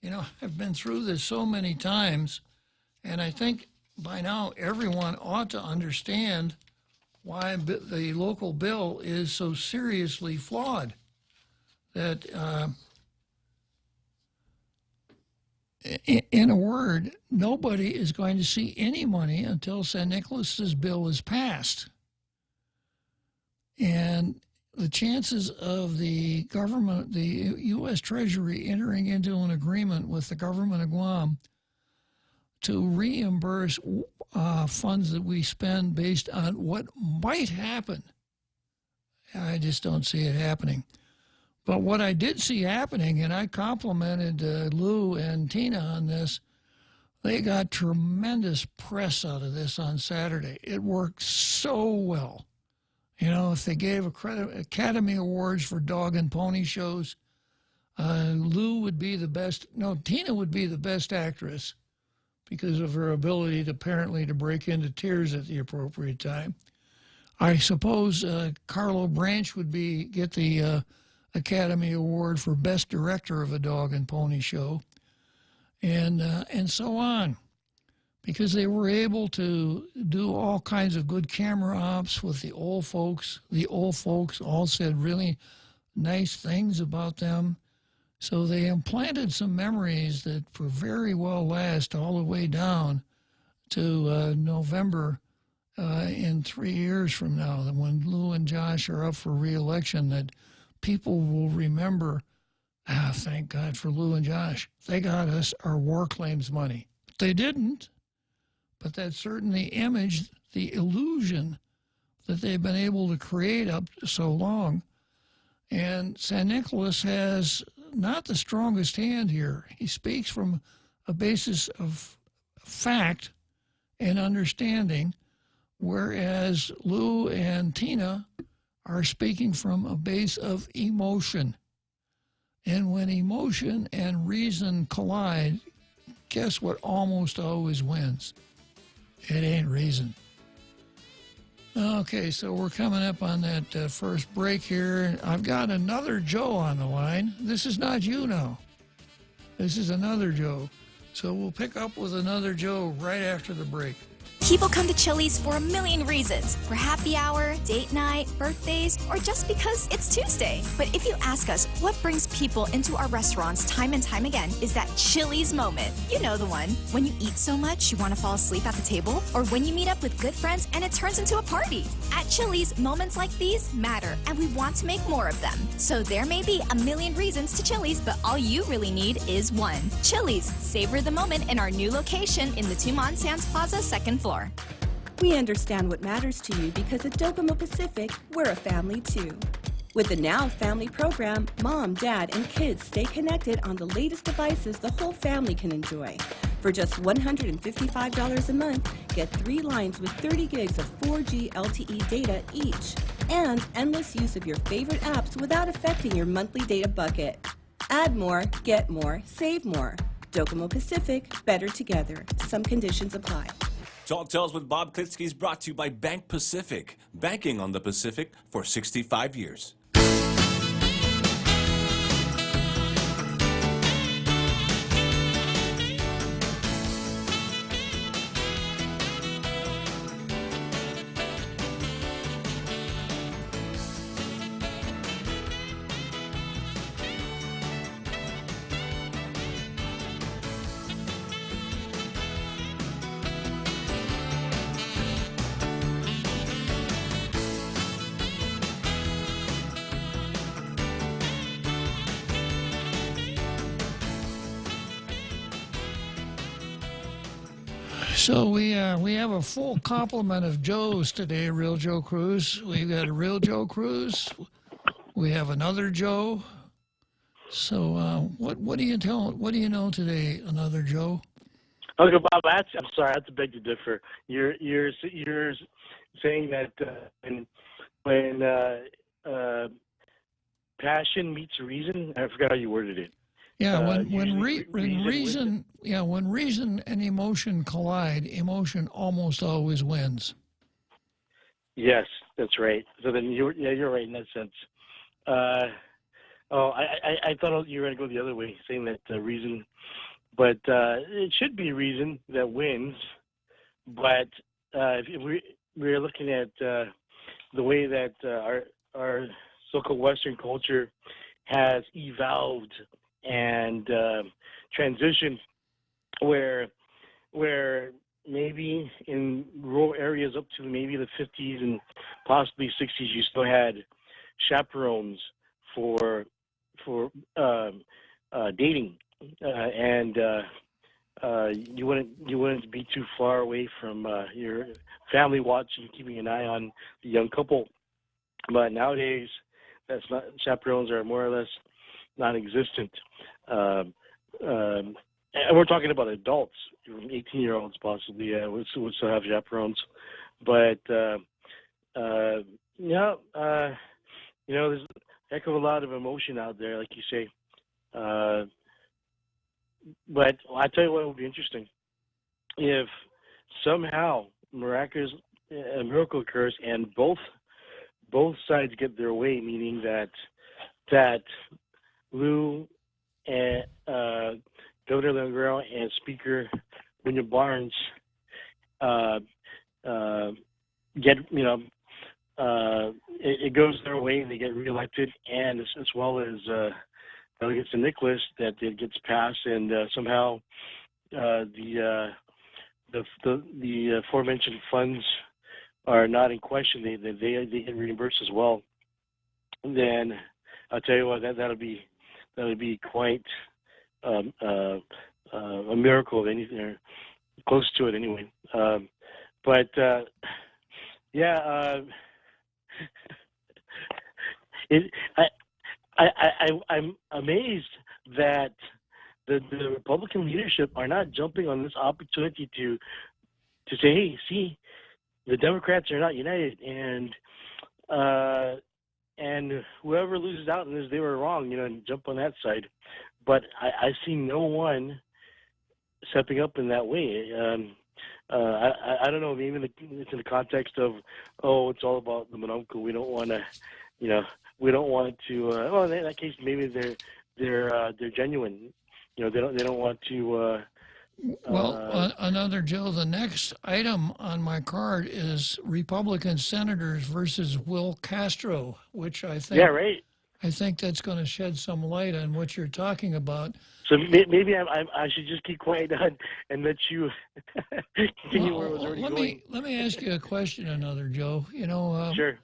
you know, I've been through this so many times, and I think by now everyone ought to understand why the local bill is so seriously flawed. That, in a word, nobody is going to see any money until St. Nicholas's bill is passed. And the chances of the government, the U.S. Treasury, entering into an agreement with the government of Guam to reimburse funds that we spend based on what might happen, I just don't see it happening. But what I did see happening, and I complimented Lou and Tina on this, they got tremendous press out of this on Saturday. It worked so well. You know, if they gave Academy Awards for dog and pony shows, Lou would be the best. No, Tina would be the best actress because of her ability to apparently to break into tears at the appropriate time. I suppose Carlo Branch would get the Academy Award for Best Director of a Dog and Pony Show, and so on, because they were able to do all kinds of good camera ops with the old folks. The old folks all said really nice things about them. So they implanted some memories that for very well last all the way down to November in 3 years from now, when Lou and Josh are up for re-election, that people will remember, thank God for Lou and Josh. They got us our war claims money. They didn't, but that certainly imaged the illusion that they've been able to create up so long. And St. Nicholas has not the strongest hand here. He speaks from a basis of fact and understanding, whereas Lou and Tina are speaking from a base of emotion. And when emotion and reason collide, guess what almost always wins? It ain't reason. Okay, so we're coming up on that first break here. I've got another Joe on the line. This is not you now. This is another Joe. So we'll pick up with another Joe right after the break. People come to Chili's for a million reasons. For happy hour, date night, birthdays, or just because it's Tuesday. But if you ask us what brings people into our restaurants time and time again, is that Chili's moment. You know the one. When you eat so much you want to fall asleep at the table, or when you meet up with good friends and it turns into a party. At Chili's, moments like these matter, and we want to make more of them. So there may be a million reasons to Chili's, but all you really need is one. Chili's, savor the moment in our new location in the Tumon Sands Plaza, 2nd floor. We understand what matters to you because at Docomo Pacific, we're a family too. With the Now Family program, mom, dad, and kids stay connected on the latest devices the whole family can enjoy. For just $155 a month, get 3 lines with 30 gigs of 4G LTE data each, and endless use of your favorite apps without affecting your monthly data bucket. Add more, get more, save more. Docomo Pacific, better together. Some conditions apply. Talk Tales with Bob Klitzkie is brought to you by Bank Pacific, banking on the Pacific for 65 years. So we have a full complement of Joes today, Real Joe Cruz. We've got a Real Joe Cruz. We have another Joe. So what do you know today, another Joe? Okay, Bob. I'm sorry. I have to beg to differ. You're saying that when passion meets reason. I forgot how you worded it. Yeah, when reason and emotion collide, emotion almost always wins. Yes, that's right. So then you're right in that sense. I thought you were going to go the other way, saying that reason, but it should be reason that wins. But if we're looking at the way that our so-called Western culture has evolved and transitioned, where maybe in rural areas up to maybe the 50s and possibly 60s, you still had chaperones for dating, and you wouldn't be too far away from your family watching, keeping an eye on the young couple. But nowadays, chaperones are more or less non-existent. And we're talking about adults, 18-year-olds possibly, would still have chaperones. But, there's a heck of a lot of emotion out there, like you say. But I tell you what would be interesting. If somehow a miracle occurs and both sides get their way, meaning that Lou and Governor Langaro and Speaker William Barnes it goes their way and they get reelected, and as well as delegates to Nicholas, that it gets passed, and somehow the aforementioned funds are not in question. They get reimbursed as well. And then I'll tell you what, that'll be quite a miracle of anything, or close to it anyway. I'm amazed that the Republican leadership are not jumping on this opportunity to say, hey, see, the Democrats are not united, and whoever loses out in this, they were wrong, and jump on that side. But I see no one stepping up in that way. I don't know, maybe it's in the context of, it's all about the monuncle. We don't want to, we don't want to. Well, in that case, maybe they're genuine. They don't want to. Another Joe. The next item on my card is Republican senators versus Will Castro, which I think. Yeah, right. I think that's going to shed some light on what you're talking about. So maybe I should just keep quiet and let you continue where it was already going. Let me ask you a question, another Joe. Sure.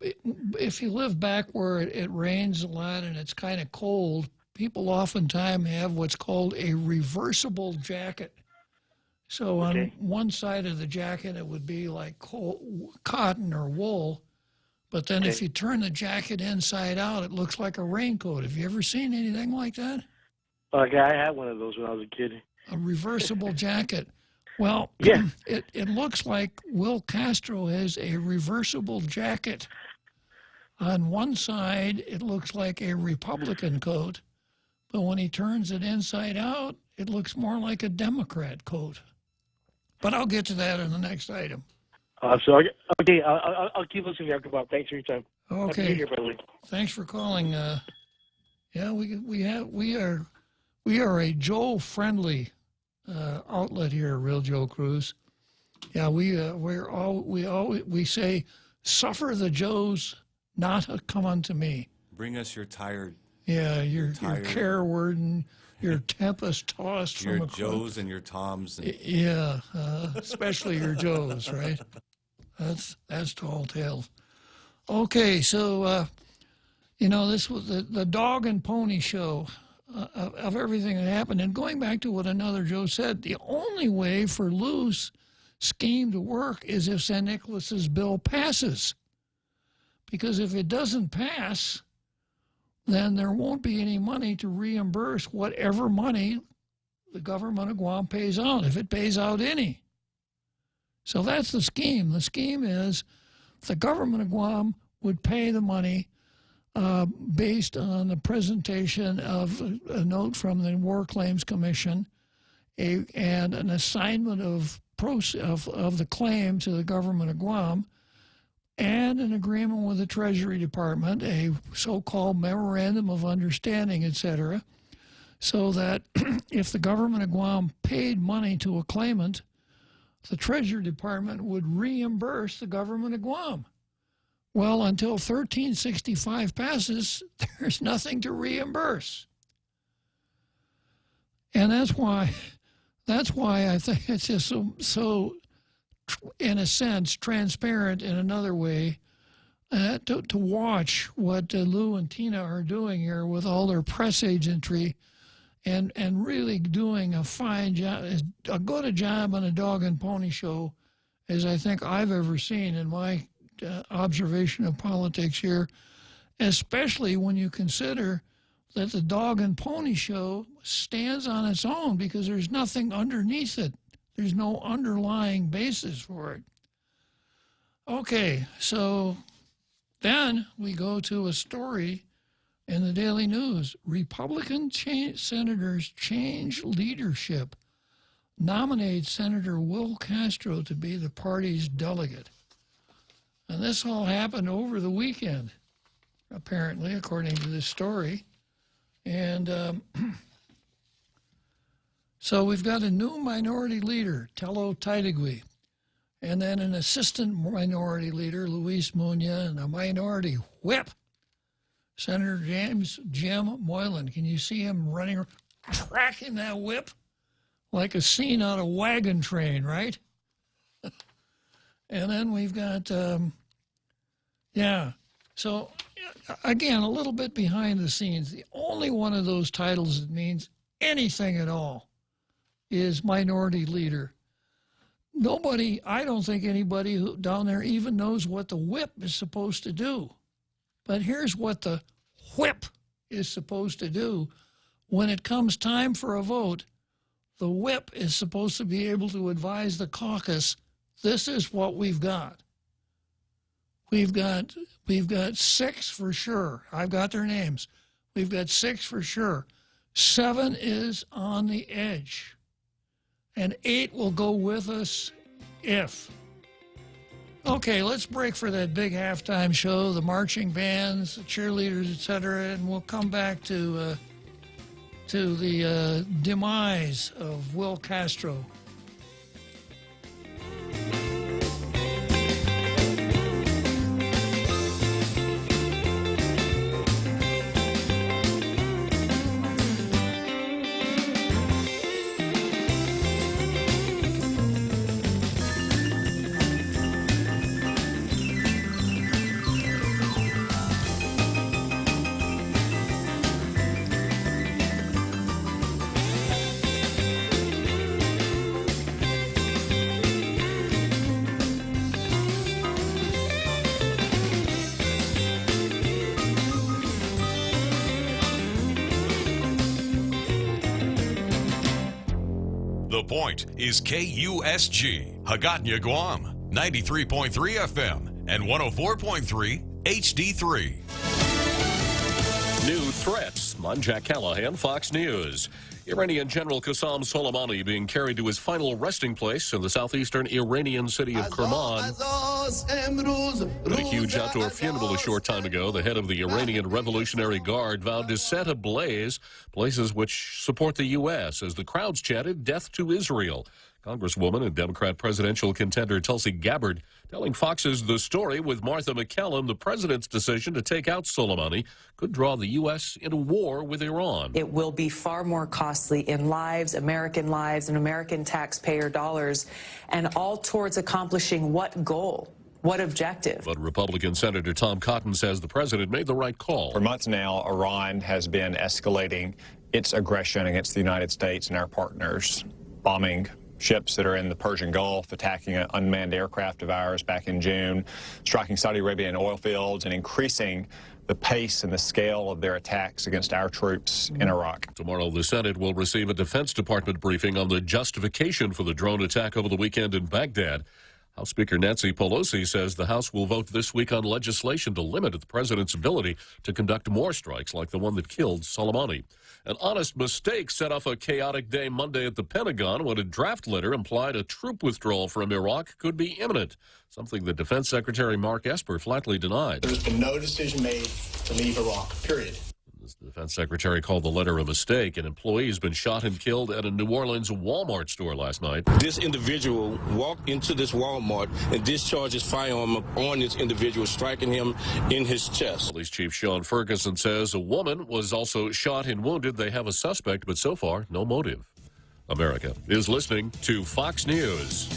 If you live back where it rains a lot and it's kind of cold, people oftentimes have what's called a reversible jacket. So on one side of the jacket, it would be like cotton or wool. But then if you turn the jacket inside out, it looks like a raincoat. Have you ever seen anything like that? Okay, I had one of those when I was a kid. A reversible jacket. Well, it looks like Will Castro has a reversible jacket. On one side, it looks like a Republican coat, but when he turns it inside out, it looks more like a Democrat coat. But I'll get to that in the next item. I'll keep listening after Bob. Thanks for your time. Okay. Happy New Year, by the way. Thanks for calling. We are a Joe-friendly outlet here, Real Joe Cruz. Yeah, we say, suffer the Joes not to come unto me. Bring us your tired. Yeah, your care-worden, your tempest-tossed from your Joes and your Toms. Yeah, especially your Joes, right? That's tall tales. Okay, so this was the Dog and Pony Show of everything that happened. And going back to what another Joe said, the only way for Lou's scheme to work is if St. Nicholas's bill passes. Because if it doesn't pass, then there won't be any money to reimburse whatever money the government of Guam pays out, if it pays out any. So that's the scheme. The scheme is the government of Guam would pay the money based on the presentation of a note from the War Claims Commission and an assignment of the claim to the government of Guam and an agreement with the Treasury Department, a so-called memorandum of understanding, etc., so that if the government of Guam paid money to a claimant, the Treasury Department would reimburse the government of Guam. Well, until 1365 passes, there's nothing to reimburse. And that's why I think it's just so in a sense, transparent in another way to watch what Lou and Tina are doing here with all their press agentry and really doing a fine job, as good a job on a dog and pony show as I think I've ever seen in my observation of politics here, especially when you consider that the dog and pony show stands on its own because there's nothing underneath it. There's no underlying basis for it. Okay, so then we go to a story in the Daily News. Republican senators change leadership, nominate Senator Will Castro to be the party's delegate. And this all happened over the weekend, apparently, according to this story. And so we've got a new minority leader, Tello Taitigui, and then an assistant minority leader, Luis Muña, and a minority whip, Senator Jim Moylan. Can you see him running, cracking that whip like a scene on a wagon train, right? And then we've got, so again, a little bit behind the scenes. The only one of those titles that means anything at all is minority leader. Nobody, I don't think anybody who down there even knows what the whip is supposed to do. But here's what the whip is supposed to do. When it comes time for a vote, the whip is supposed to be able to advise the caucus, this is what we've got. We've got 6 for sure. I've got their names. We've got 6 for sure. 7 is on the edge. And 8 will go with us if. Okay, let's break for that big halftime show, the marching bands, the cheerleaders, etc., and we'll come back to the demise of Will Castro. The Point is KUSG, Hagåtña, Guam, 93.3 FM and 104.3 HD3. New threats. I'm Jack Callahan, Fox News. Iranian General Qassam Soleimani being carried to his final resting place in the southeastern Iranian city of Kerman. At a huge outdoor funeral a short time ago, the head of the Iranian Revolutionary Guard vowed to set ablaze places which support the U.S. as the crowds chanted, "Death to Israel." Congresswoman and Democrat presidential contender Tulsi Gabbard telling Fox's The Story with Martha McCallum the president's decision to take out Soleimani could draw the U.S. into war with Iran. It will be far more costly in lives, and American taxpayer dollars, and all towards accomplishing what goal? What objective? But Republican Senator Tom Cotton says the president made the right call. For months now, Iran has been escalating its aggression against the United States and our partners, bombing ships that are in the Persian Gulf, attacking an unmanned aircraft of ours back in June, striking Saudi Arabian oil fields, and increasing the pace and the scale of their attacks against our troops in Iraq. Tomorrow, the Senate will receive a Defense Department briefing on the justification for the drone attack over the weekend in Baghdad. House Speaker Nancy Pelosi says the House will vote this week on legislation to limit the president's ability to conduct more strikes like the one that killed Soleimani. An honest mistake set off a chaotic day Monday at the Pentagon when a draft letter implied a troop withdrawal from Iraq could be imminent, something that Defense Secretary Mark Esper flatly denied. There's been no decision made to leave Iraq, period. The defense secretary called the letter a mistake. An employee has been shot and killed at a New Orleans Walmart store last night. This individual walked into this Walmart and discharged his firearm on this individual, striking him in his chest. Police Chief Sean Ferguson says a woman was also shot and wounded. They have a suspect, but so far, no motive. America is listening to Fox News.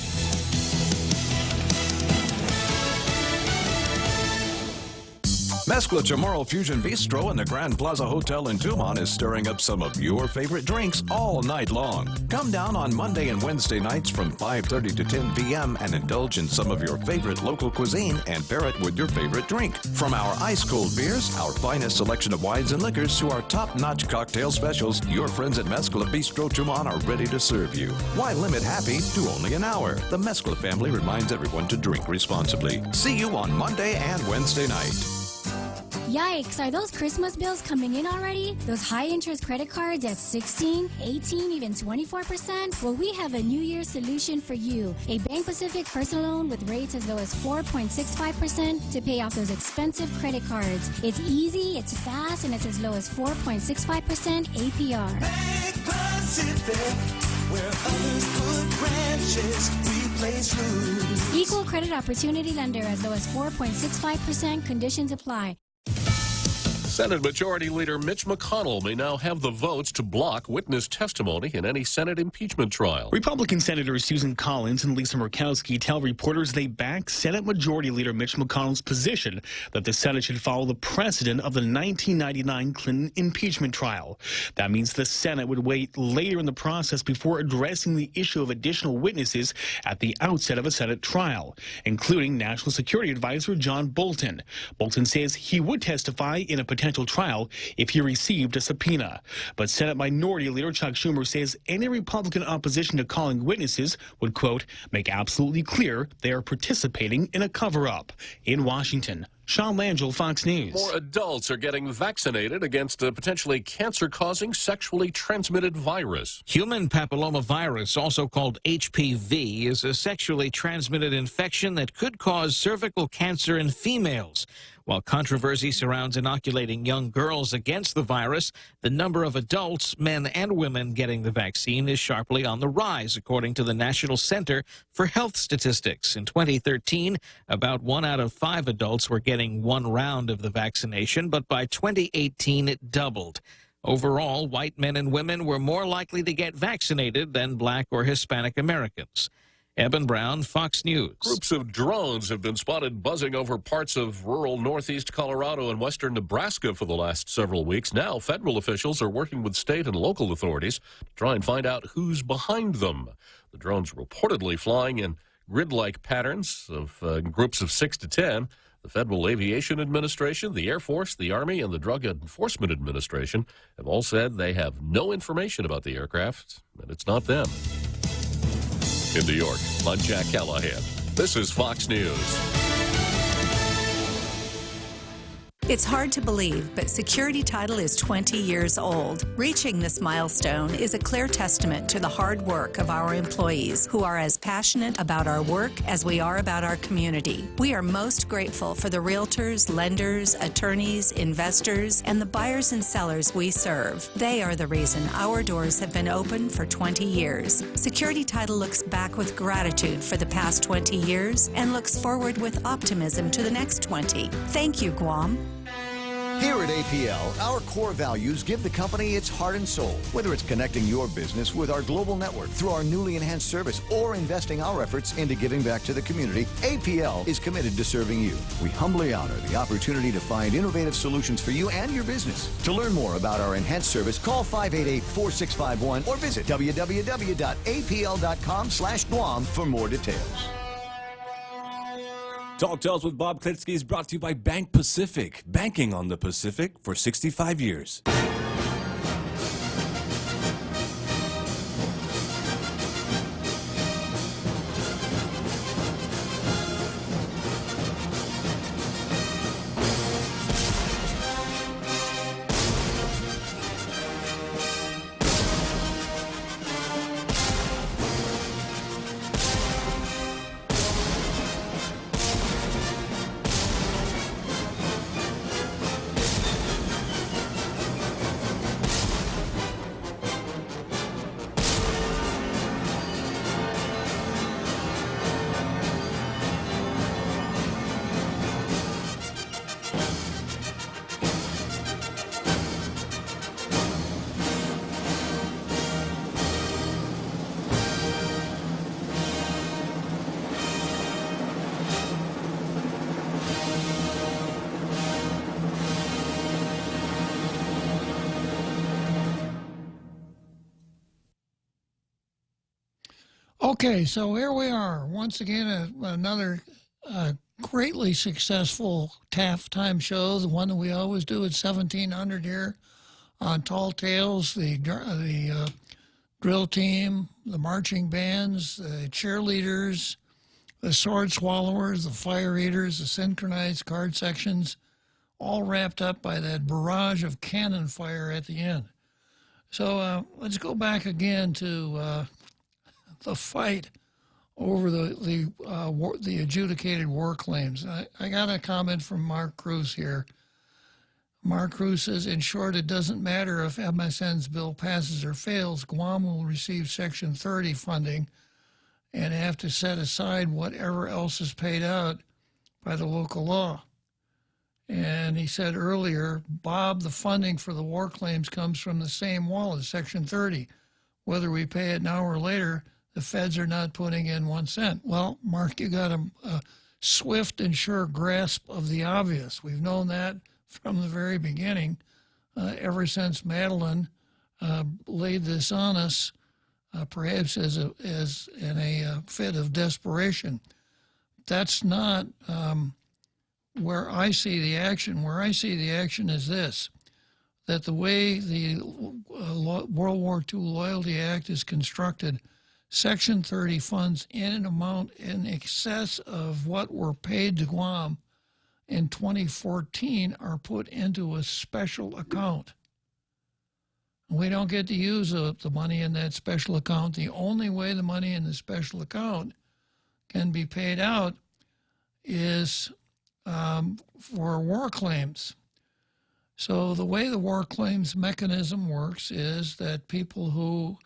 Mescla Chamorro Fusion Bistro in the Grand Plaza Hotel in Tucson is stirring up some of your favorite drinks all night long. Come down on Monday and Wednesday nights from 5:30 to 10 p.m. and indulge in some of your favorite local cuisine and pair it with your favorite drink. From our ice-cold beers, our finest selection of wines and liquors, to our top-notch cocktail specials, your friends at Mescla Bistro Tucson are ready to serve you. Why limit happy to only an hour? The Mescla family reminds everyone to drink responsibly. See you on Monday and Wednesday night. Yikes, are those Christmas bills coming in already? Those high-interest credit cards at 16, 18, even 24%? Well, we have a New Year's solution for you. A Bank Pacific personal loan with rates as low as 4.65% to pay off those expensive credit cards. It's easy, it's fast, and it's as low as 4.65% APR. Bank Pacific, where others put branches, we place roots. Equal credit opportunity lender as low as 4.65%. Conditions apply. Senate Majority Leader Mitch McConnell may now have the votes to block witness testimony in any Senate impeachment trial. Republican Senators Susan Collins and Lisa Murkowski tell reporters they back Senate Majority Leader Mitch McConnell's position that the Senate should follow the precedent of the 1999 Clinton impeachment trial. That means the Senate would wait later in the process before addressing the issue of additional witnesses at the outset of a Senate trial, including National Security Advisor John Bolton. Bolton says he would testify in a potential trial if he received a subpoena. But Senate Minority Leader Chuck Schumer says any Republican opposition to calling witnesses would, quote, make absolutely clear they are participating in a cover-up. In Washington, Sean Langell, Fox News. More adults are getting vaccinated against a potentially cancer-causing sexually transmitted virus. Human papillomavirus, also called HPV, is a sexually transmitted infection that could cause cervical cancer in females. While controversy surrounds inoculating young girls against the virus, the number of adults, men and women, getting the vaccine is sharply on the rise, according to the National Center for Health Statistics. In 2013, about 1 out of 5 adults were getting one round of the vaccination, but by 2018 it doubled. Overall, white men and women were more likely to get vaccinated than black or Hispanic Americans. Eben Brown, Fox News. Groups of drones have been spotted buzzing over parts of rural northeast Colorado and western Nebraska for the last several weeks. Now, federal officials are working with state and local authorities to try and find out who's behind them. The drones reportedly flying in grid-like patterns of groups of 6 to 10. The Federal Aviation Administration, the Air Force, the Army, and the Drug Enforcement Administration have all said they have no information about the aircraft, and it's not them. In New York, I'm Jack Callahan. This is Fox News. It's hard to believe, but Security Title is 20 years old. Reaching this milestone is a clear testament to the hard work of our employees, who are as passionate about our work as we are about our community. We are most grateful for the realtors, lenders, attorneys, investors, and the buyers and sellers we serve. They are the reason our doors have been open for 20 years. Security Title looks back with gratitude for the past 20 years and looks forward with optimism to the next 20. Thank you, Guam. Here at APL, our core values give the company its heart and soul. Whether it's connecting your business with our global network through our newly enhanced service or investing our efforts into giving back to the community, APL is committed to serving you. We humbly honor the opportunity to find innovative solutions for you and your business. To learn more about our enhanced service, call 588-4651 or visit www.apl.com/Guam for more details. Talk Tales with Bob Klitzkie is brought to you by Bank Pacific, banking on the Pacific for 65 years. Okay, so here we are. Once again, another greatly successful halftime show, the one that we always do at 1700 here on Tall Tales, the drill team, the marching bands, the cheerleaders, the sword swallowers, the fire eaters, the synchronized card sections, all wrapped up by that barrage of cannon fire at the end. So let's go back again to the fight over the adjudicated war claims. I got a comment from Mark Cruz here. Mark Cruz says, in short, it doesn't matter if MSN's bill passes or fails, Guam will receive Section 30 funding and have to set aside whatever else is paid out by the local law. And he said earlier, Bob, the funding for the war claims comes from the same wallet, Section 30. Whether we pay it now or later, the feds are not putting in 1 cent. Well, Mark, you got a swift and sure grasp of the obvious. We've known that from the very beginning, ever since Madeline laid this on us, perhaps as in a fit of desperation. That's not where I see the action. Where I see the action is this, that the way the World War II Loyalty Act is constructed, Section 30 funds in an amount in excess of what were paid to Guam in 2014 are put into a special account. We don't get to use the money in that special account. The only way the money in the special account can be paid out is for war claims. So the way the war claims mechanism works is that people who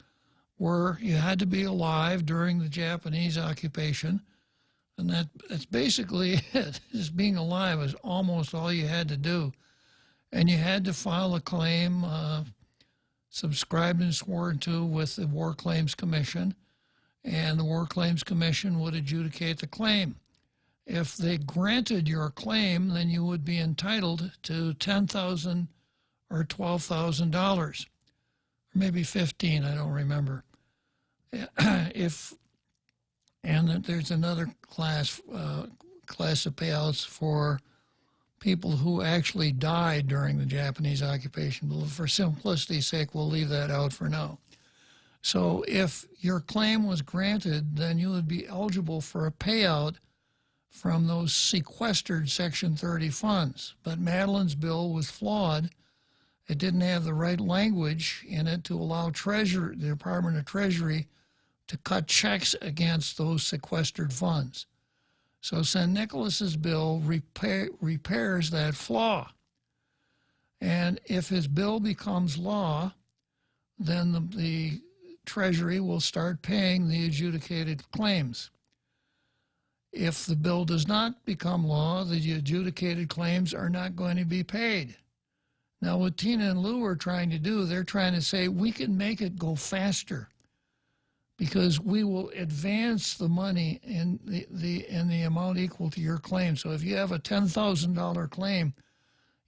you had to be alive during the Japanese occupation, and that's basically it. Just being alive is almost all you had to do. And you had to file a claim, subscribed and sworn to with the War Claims Commission, and the War Claims Commission would adjudicate the claim. If they granted your claim, then you would be entitled to $10,000 or $12,000, or maybe 15, I don't remember. And there's another class of payouts for people who actually died during the Japanese occupation. But for simplicity's sake, we'll leave that out for now. So if your claim was granted, then you would be eligible for a payout from those sequestered Section 30 funds. But Madeline's bill was flawed. It didn't have the right language in it to allow the Department of Treasury to cut checks against those sequestered funds. So San Nicolas's bill repairs that flaw. And if his bill becomes law, then the Treasury will start paying the adjudicated claims. If the bill does not become law, the adjudicated claims are not going to be paid. Now, what Tina and Lou are trying to do, they're trying to say we can make it go faster because we will advance the money in the amount equal to your claim. So if you have a $10,000 claim,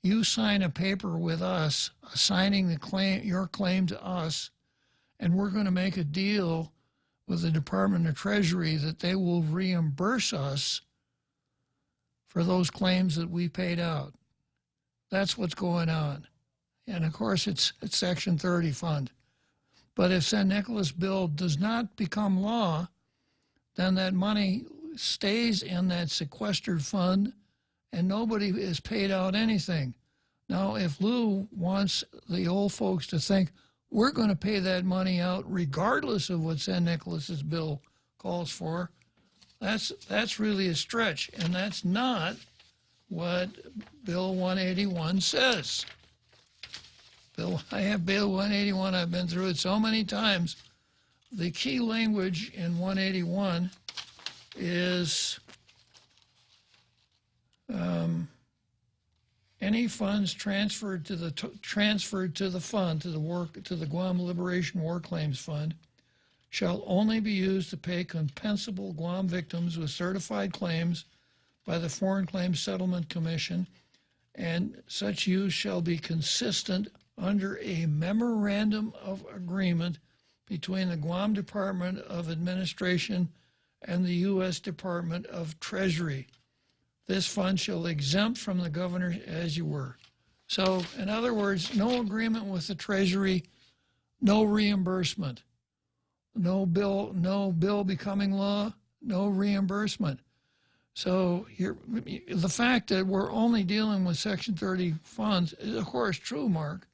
you sign a paper with us, assigning your claim to us, and we're going to make a deal with the Department of Treasury that they will reimburse us for those claims that we paid out. That's what's going on. And of course, it's Section 30 fund. But if San Nicolas bill does not become law, then that money stays in that sequestered fund and nobody is paid out anything. Now, if Lou wants the old folks to think, we're going to pay that money out regardless of what San Nicolas's bill calls for, that's really a stretch, and that's not what Bill 181 says. I have Bill 181. I've been through it so many times. The key language in 181 is any funds transferred to the fund, to the Guam Liberation War Claims Fund, shall only be used to pay compensable Guam victims with certified claims by the Foreign Claims Settlement Commission, and such use shall be consistent under a memorandum of agreement between the Guam Department of Administration and the U.S. Department of Treasury. This fund shall exempt from the governor as you were. So, in other words, no agreement with the Treasury, no reimbursement. No bill becoming law, no reimbursement. So the fact that we're only dealing with Section 30 funds is, of course, true, Mark.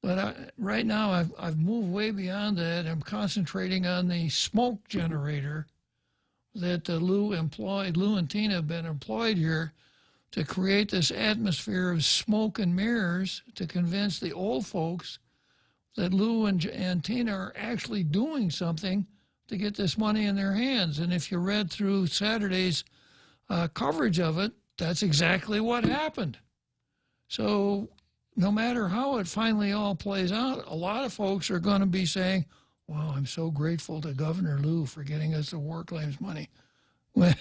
But right now I've moved way beyond that. I'm concentrating on the smoke generator that Lou and Tina have been employed here to create this atmosphere of smoke and mirrors to convince the old folks that Lou and Tina are actually doing something to get this money in their hands. And if you read through Saturday's coverage of it, that's exactly what happened. So no matter how it finally all plays out, a lot of folks are going to be saying, wow, I'm so grateful to Governor Lou for getting us the war claims money. When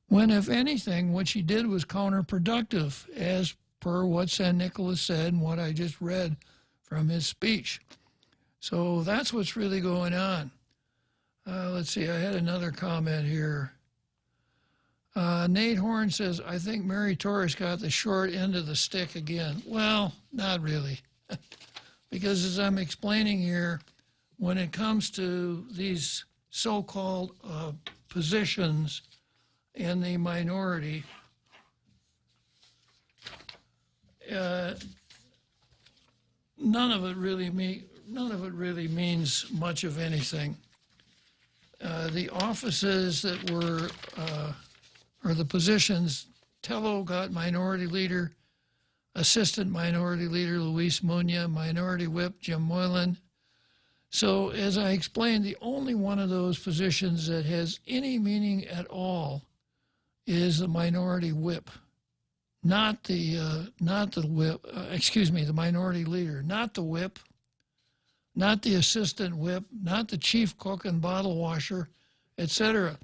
if anything, what she did was counterproductive, as per what San Nicolas said and what I just read from his speech. So that's what's really going on. Let's see, I had another comment here. Nate Horn says, I think Mary Torres got the short end of the stick again. Well, not really. Because as I'm explaining here, when it comes to these so-called positions in the minority, none of it really means much of anything. The offices that were, or the positions, Tello got minority leader, assistant minority leader Luis Muña, minority whip Jim Moylan. So as I explained, the only one of those positions that has any meaning at all is the minority whip, not the whip. The minority leader, not the whip, not the assistant whip, not the chief cook and bottle washer, etc.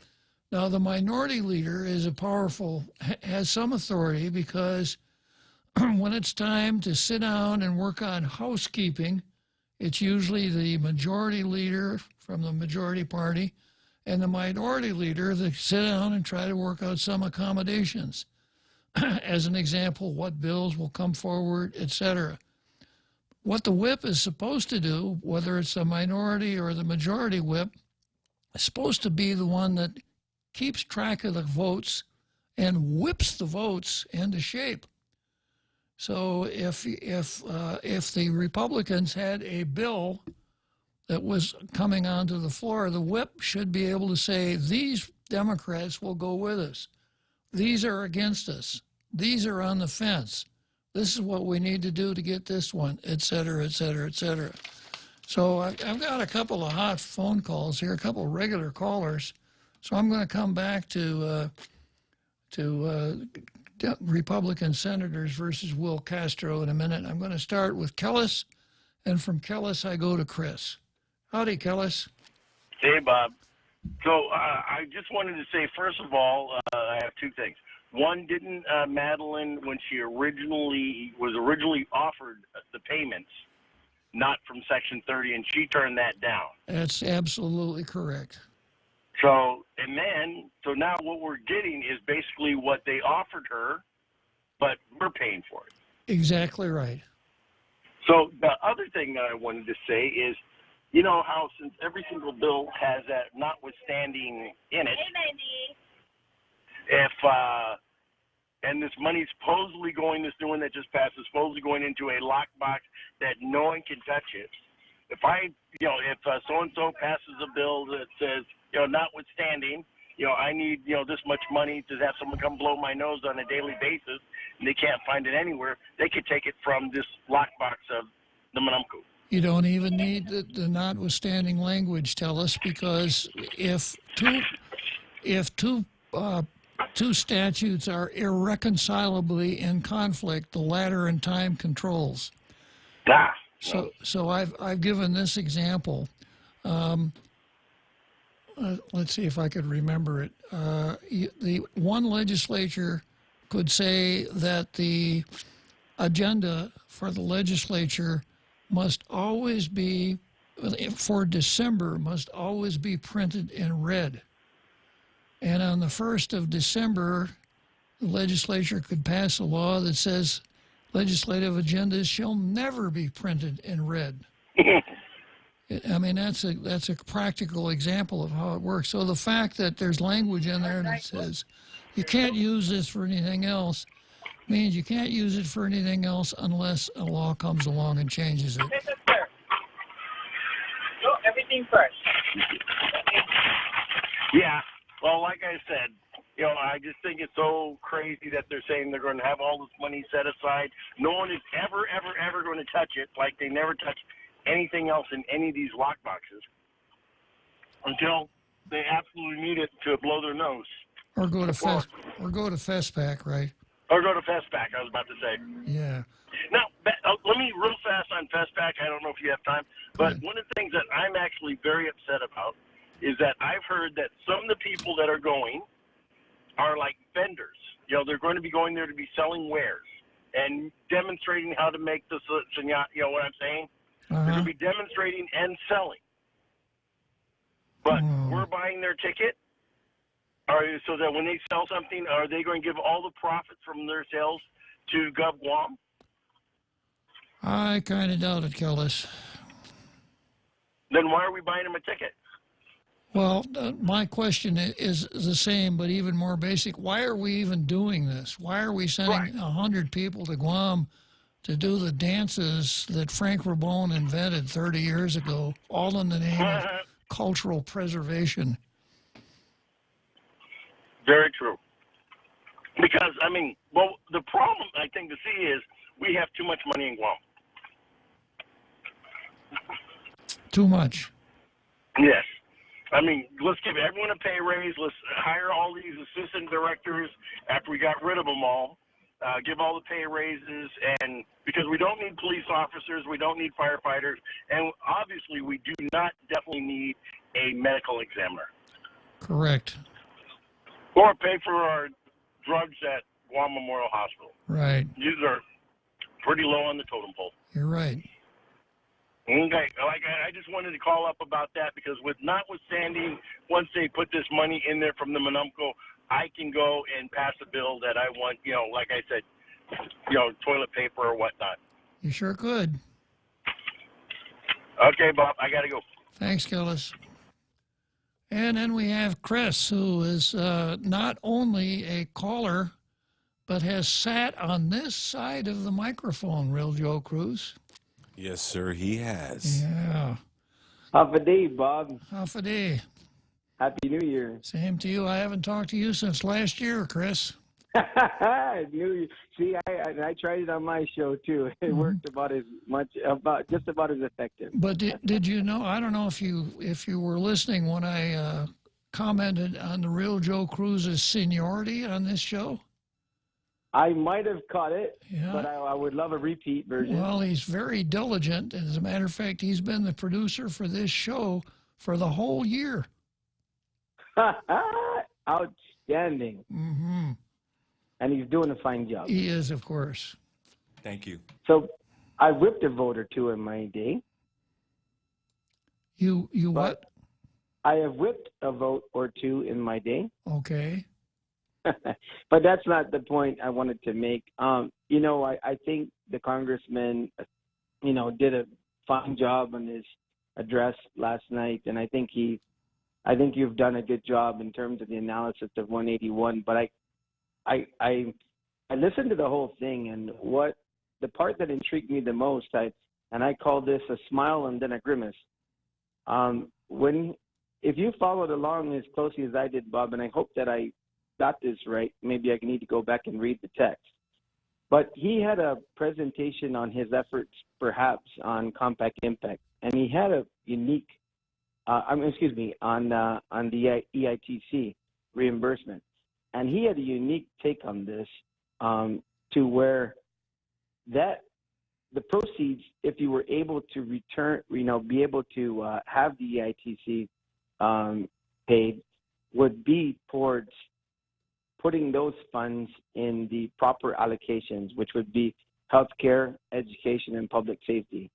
Now, the minority leader is has some authority because when it's time to sit down and work on housekeeping, it's usually the majority leader from the majority party and the minority leader that sit down and try to work out some accommodations. As an example, what bills will come forward, etc. What the whip is supposed to do, whether it's the minority or the majority whip, is supposed to be the one that keeps track of the votes and whips the votes into shape. So if the Republicans had a bill that was coming onto the floor, the whip should be able to say, these Democrats will go with us. These are against us. These are on the fence. This is what we need to do to get this one, et cetera, et cetera, et cetera. So I've got a couple of hot phone calls here, a couple of regular callers. So I'm going to come back to Republican senators versus Will Castro in a minute. I'm going to start with Kellis, and from Kellis I go to Chris. Howdy, Kellis. Hey, Bob. So I just wanted to say, first of all, I have two things. One, didn't Madeline, when she was originally offered the payments, not from Section 30, and she turned that down. That's absolutely correct. So now what we're getting is basically what they offered her, but we're paying for it. Exactly right. So the other thing that I wanted to say is, you know how since every single bill has that notwithstanding in it, and this money's supposedly going, this new one that just passed is supposedly going into a lockbox that no one can touch it. If so-and-so passes a bill that says, notwithstanding, I need, this much money to have someone come blow my nose on a daily basis, and they can't find it anywhere, they could take it from this lockbox of the Manumku. You don't even need the notwithstanding language, Tellis, because if two statutes are irreconcilably in conflict, the latter in time controls. So I've given this example. Let's see if I could remember it. The one legislature could say that the agenda for the legislature must always be, for December, must always be printed in red. And on the 1st of December, the legislature could pass a law that says legislative agendas shall never be printed in red. I mean, that's a practical example of how it works. So the fact that there's language in there that says you can't use this for anything else means you can't use it for anything else unless a law comes along and changes it. Everything fresh. Yeah. Well, like I said, I just think it's so crazy that they're saying they're going to have all this money set aside. No one is ever, ever, ever going to touch it, like they never touch anything else in any of these lockboxes until they absolutely need it to blow their nose. Or go to FESPAC, right? Or go to FESPAC, I was about to say. Yeah. Now, let me real fast on FESPAC. I don't know if you have time, but one of the things that I'm actually very upset about is that I've heard that some of the people that are going are like vendors. They're going to be going there to be selling wares and demonstrating how to make the, you know what I'm saying? They're going to be demonstrating and selling. But we're buying their ticket. So that when they sell something, are they going to give all the profits from their sales to Gov Guam? I kind of doubt it, Kellis. Then why are we buying them a ticket? Well, my question is the same, but even more basic. Why are we even doing this? Why are we sending 100 people to Guam to do the dances that Frank Rabone invented 30 years ago, all in the name of cultural preservation? Very true. Because, the problem, I think, to see is we have too much money in Guam. Too much. Yes. Let's give everyone a pay raise. Let's hire all these assistant directors after we got rid of them all. Give all the pay raises, and because we don't need police officers, we don't need firefighters, and obviously we do not definitely need a medical examiner. Correct. Or pay for our drugs at Guam Memorial Hospital. Right. These are pretty low on the totem pole. You're right. Okay, I just wanted to call up about that because notwithstanding, once they put this money in there from the Manumco, I can go and pass a bill that I want, like I said, toilet paper or whatnot. You sure could. Okay, Bob, I got to go. Thanks, Kellis. And then we have Chris, who is not only a caller, but has sat on this side of the microphone, Real Joe Cruz. Yes, sir, he has. Yeah. Half a day, Bob. Half a day. Happy New Year. Same to you. I haven't talked to you since last year, Chris. New Year. See, I tried it on my show too. It worked just about as effective. But did you know? I don't know if you were listening when I commented on the Real Joe Cruz's seniority on this show. I might have caught it, Yeah. but I would love a repeat version. Well, he's very diligent. As a matter of fact, he's been the producer for this show for the whole year. Outstanding. Mm-hmm. And he's doing a fine job. He is, of course. Thank you. So I whipped a vote or two in my day. You what? I have whipped a vote or two in my day. Okay. But that's not the point I wanted to make. You know, I think the congressman, you know, did a fine job on his address last night, and I think you've done a good job in terms of the analysis of 181. But I listened to the whole thing, and what the part that intrigued me the most, and I call this a smile and then a grimace. If you followed along as closely as I did, Bob, and I hope that I got this right, maybe I need to go back and read the text. But he had a presentation on his efforts, perhaps, on compact impact, and he had a unique, on the EITC reimbursement, and he had a unique take on this, to where that the proceeds, if you were able to return, be able to have the EITC paid, would be towards putting those funds in the proper allocations, which would be healthcare, education, and public safety.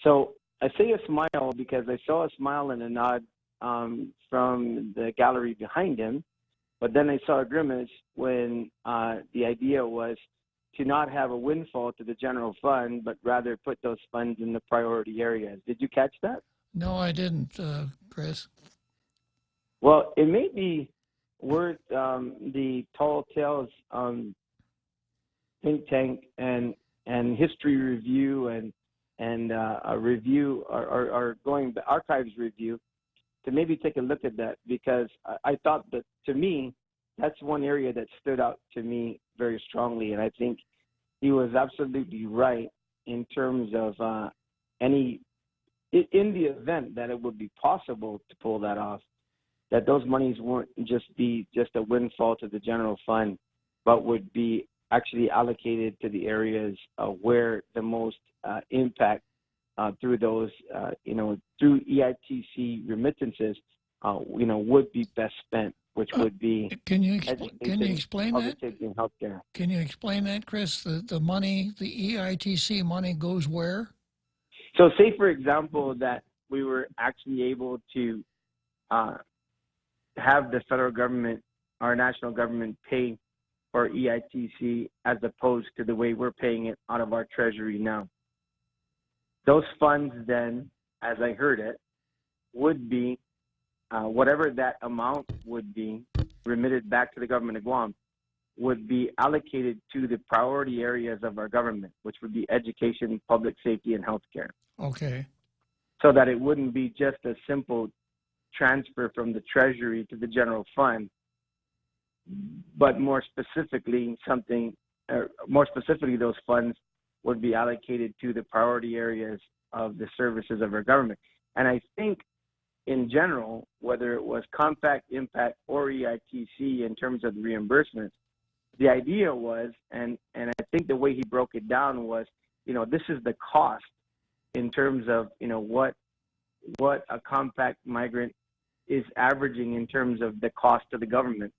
So I say a smile because I saw a smile and a nod from the gallery behind him, but then I saw a grimace when the idea was to not have a windfall to the general fund, but rather put those funds in the priority areas. Did you catch that? No, I didn't, Chris. Well, it may be worth the Tall Tales think tank and history review and a review or going the archives review to maybe take a look at that, because I thought that, to me, that's one area that stood out to me very strongly, and I think he was absolutely right in terms of in the event that it would be possible to pull that off, that those monies won't just be just a windfall to the general fund, but would be actually allocated to the areas where the most impact through those, through EITC remittances, would be best spent, which would be Can you explain public that? safety and healthcare. Can you explain that, Chris? The money, the EITC money goes where? So say, for example, that we were actually able to have the federal government, our national government, pay for EITC as opposed to the way we're paying it out of our treasury now. Those funds then, as I heard it, would be whatever that amount would be remitted back to the government of Guam would be allocated to the priority areas of our government, which would be education, public safety, and healthcare. Okay. So that it wouldn't be just a simple transfer from the treasury to the general fund, but more specifically those funds would be allocated to the priority areas of the services of our government. And I think in general, whether it was compact, impact, or EITC in terms of the reimbursements, the idea was, and I think the way he broke it down was, this is the cost in terms of, what a compact migrant is averaging in terms of the cost to the government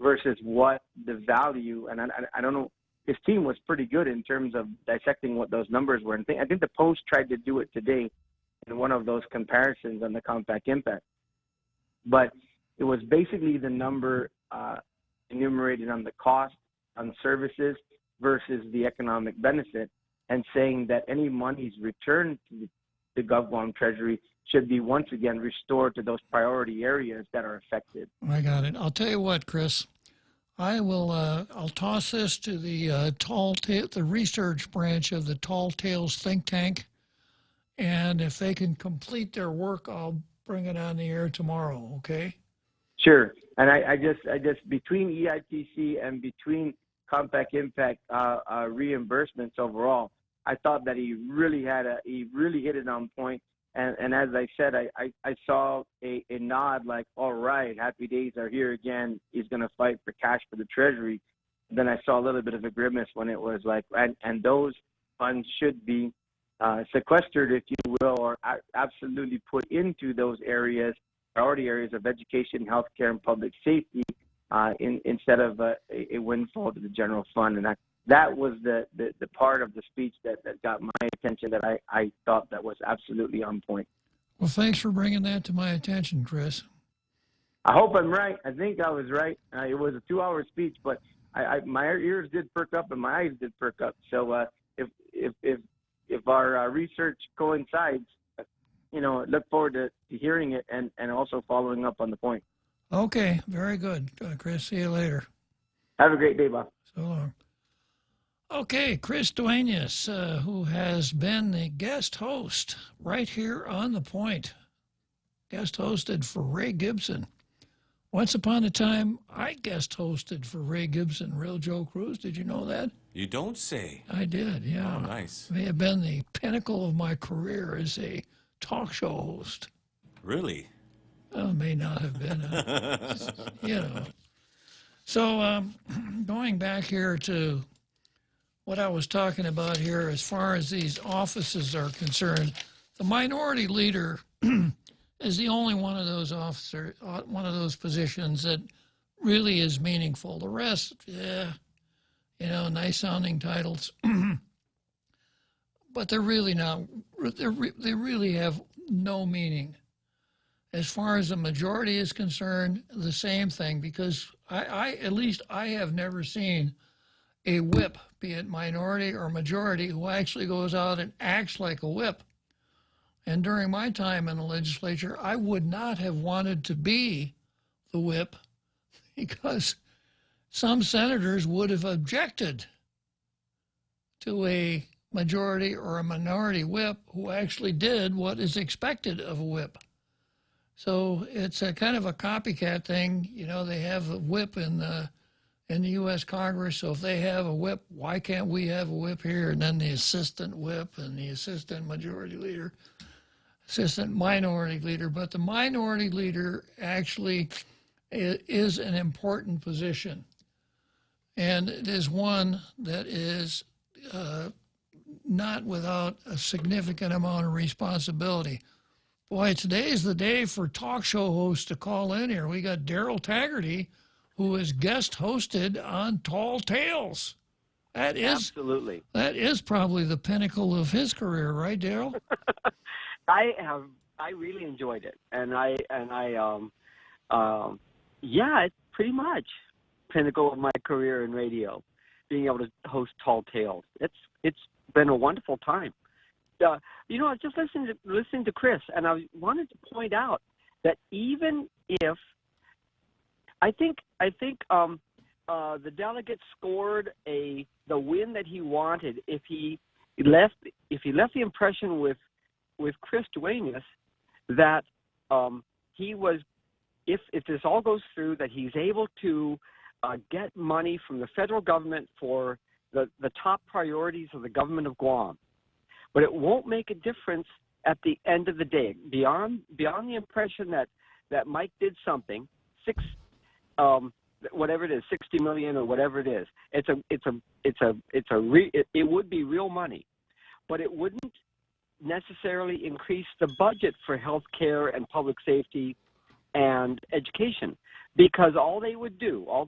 versus what the value, and I don't know, his team was pretty good in terms of dissecting what those numbers were. And I think the Post tried to do it today in one of those comparisons on the compact impact. But it was basically the number enumerated on the cost, on services versus the economic benefit, and saying that any monies returned to the GovGuam Treasury should be once again restored to those priority areas that are affected. I got it. I'll tell you what, Chris. I'll toss this to the the research branch of the Tall Tales think tank, and if they can complete their work, I'll bring it on the air tomorrow. Okay? Sure. And I just between EITC and between compact impact reimbursements overall, I thought that he really hit it on point. And as I said, I saw a nod like, all right, happy days are here again. He's going to fight for cash for the Treasury. then I saw a little bit of a grimace when it was like, and those funds should be sequestered, if you will, or absolutely put into those areas, priority areas of education, healthcare, and public safety, instead of a windfall to the general fund. And that was the part of the speech that got my attention, that I thought that was absolutely on point. Well, thanks for bringing that to my attention, Chris. I hope I'm right. I think I was right. It was a 2-hour speech, but my ears did perk up and my eyes did perk up. So if our research coincides, look forward to hearing it and also following up on the point. Okay, very good, Chris. See you later. Have a great day, Bob. So long. Okay, Chris Duenas, who has been the guest host right here on The Point. Guest hosted for Ray Gibson. Once upon a time, I guest hosted for Ray Gibson, Real Joe Cruz. Did you know that? You don't say. I did, yeah. Oh, nice. May have been the pinnacle of my career as a talk show host. Really? Well, may not have been. So going back here to what I was talking about here, as far as these offices are concerned, the minority leader is the only one of those one of those positions that really is meaningful. The rest, nice sounding titles, but they're really not. They really have no meaning. As far as the majority is concerned, the same thing, because at least I have never seen a whip, be it minority or majority, who actually goes out and acts like a whip. And during my time in the legislature, I would not have wanted to be the whip, because some senators would have objected to a majority or a minority whip who actually did what is expected of a whip. So it's a kind of a copycat thing. They have a whip in the U.S. Congress, so if they have a whip, why can't we have a whip here? And then the assistant whip and the assistant majority leader, assistant minority leader. But the minority leader actually is an important position, and it is one that is not without a significant amount of responsibility. Boy, today is the day for talk show hosts to call in here. We got Daryl Taggarty, who is guest hosted on Tall Tales. That is absolutely. That is probably the pinnacle of his career, right, Daryl? I really enjoyed it, it's pretty much pinnacle of my career in radio, being able to host Tall Tales. It's been a wonderful time. I was just listening to Chris, and I wanted to point out that even if I think the delegate scored the win that he wanted, if he left the impression with Chris Duenas that he was, if this all goes through, that he's able to get money from the federal government for the top priorities of the government of Guam. But it won't make a difference at the end of the day. Beyond the impression that Mike did something, whatever it is, $60 million or whatever it is, it would be real money, but it wouldn't necessarily increase the budget for health care and public safety and education, because all the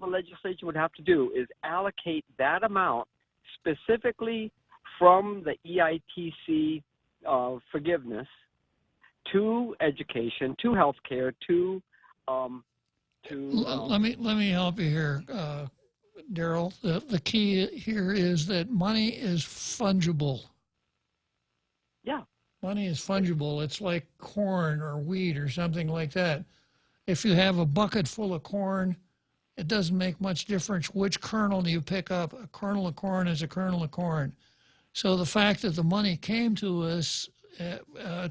legislature would have to do is allocate that amount specifically from the EITC forgiveness to education, to health care, let me help you here, Daryl. The key here is that money is fungible. Yeah. Money is fungible. It's like corn or wheat or something like that. If you have a bucket full of corn, it doesn't make much difference which kernel you pick up. A kernel of corn is a kernel of corn. So the fact that the money came to us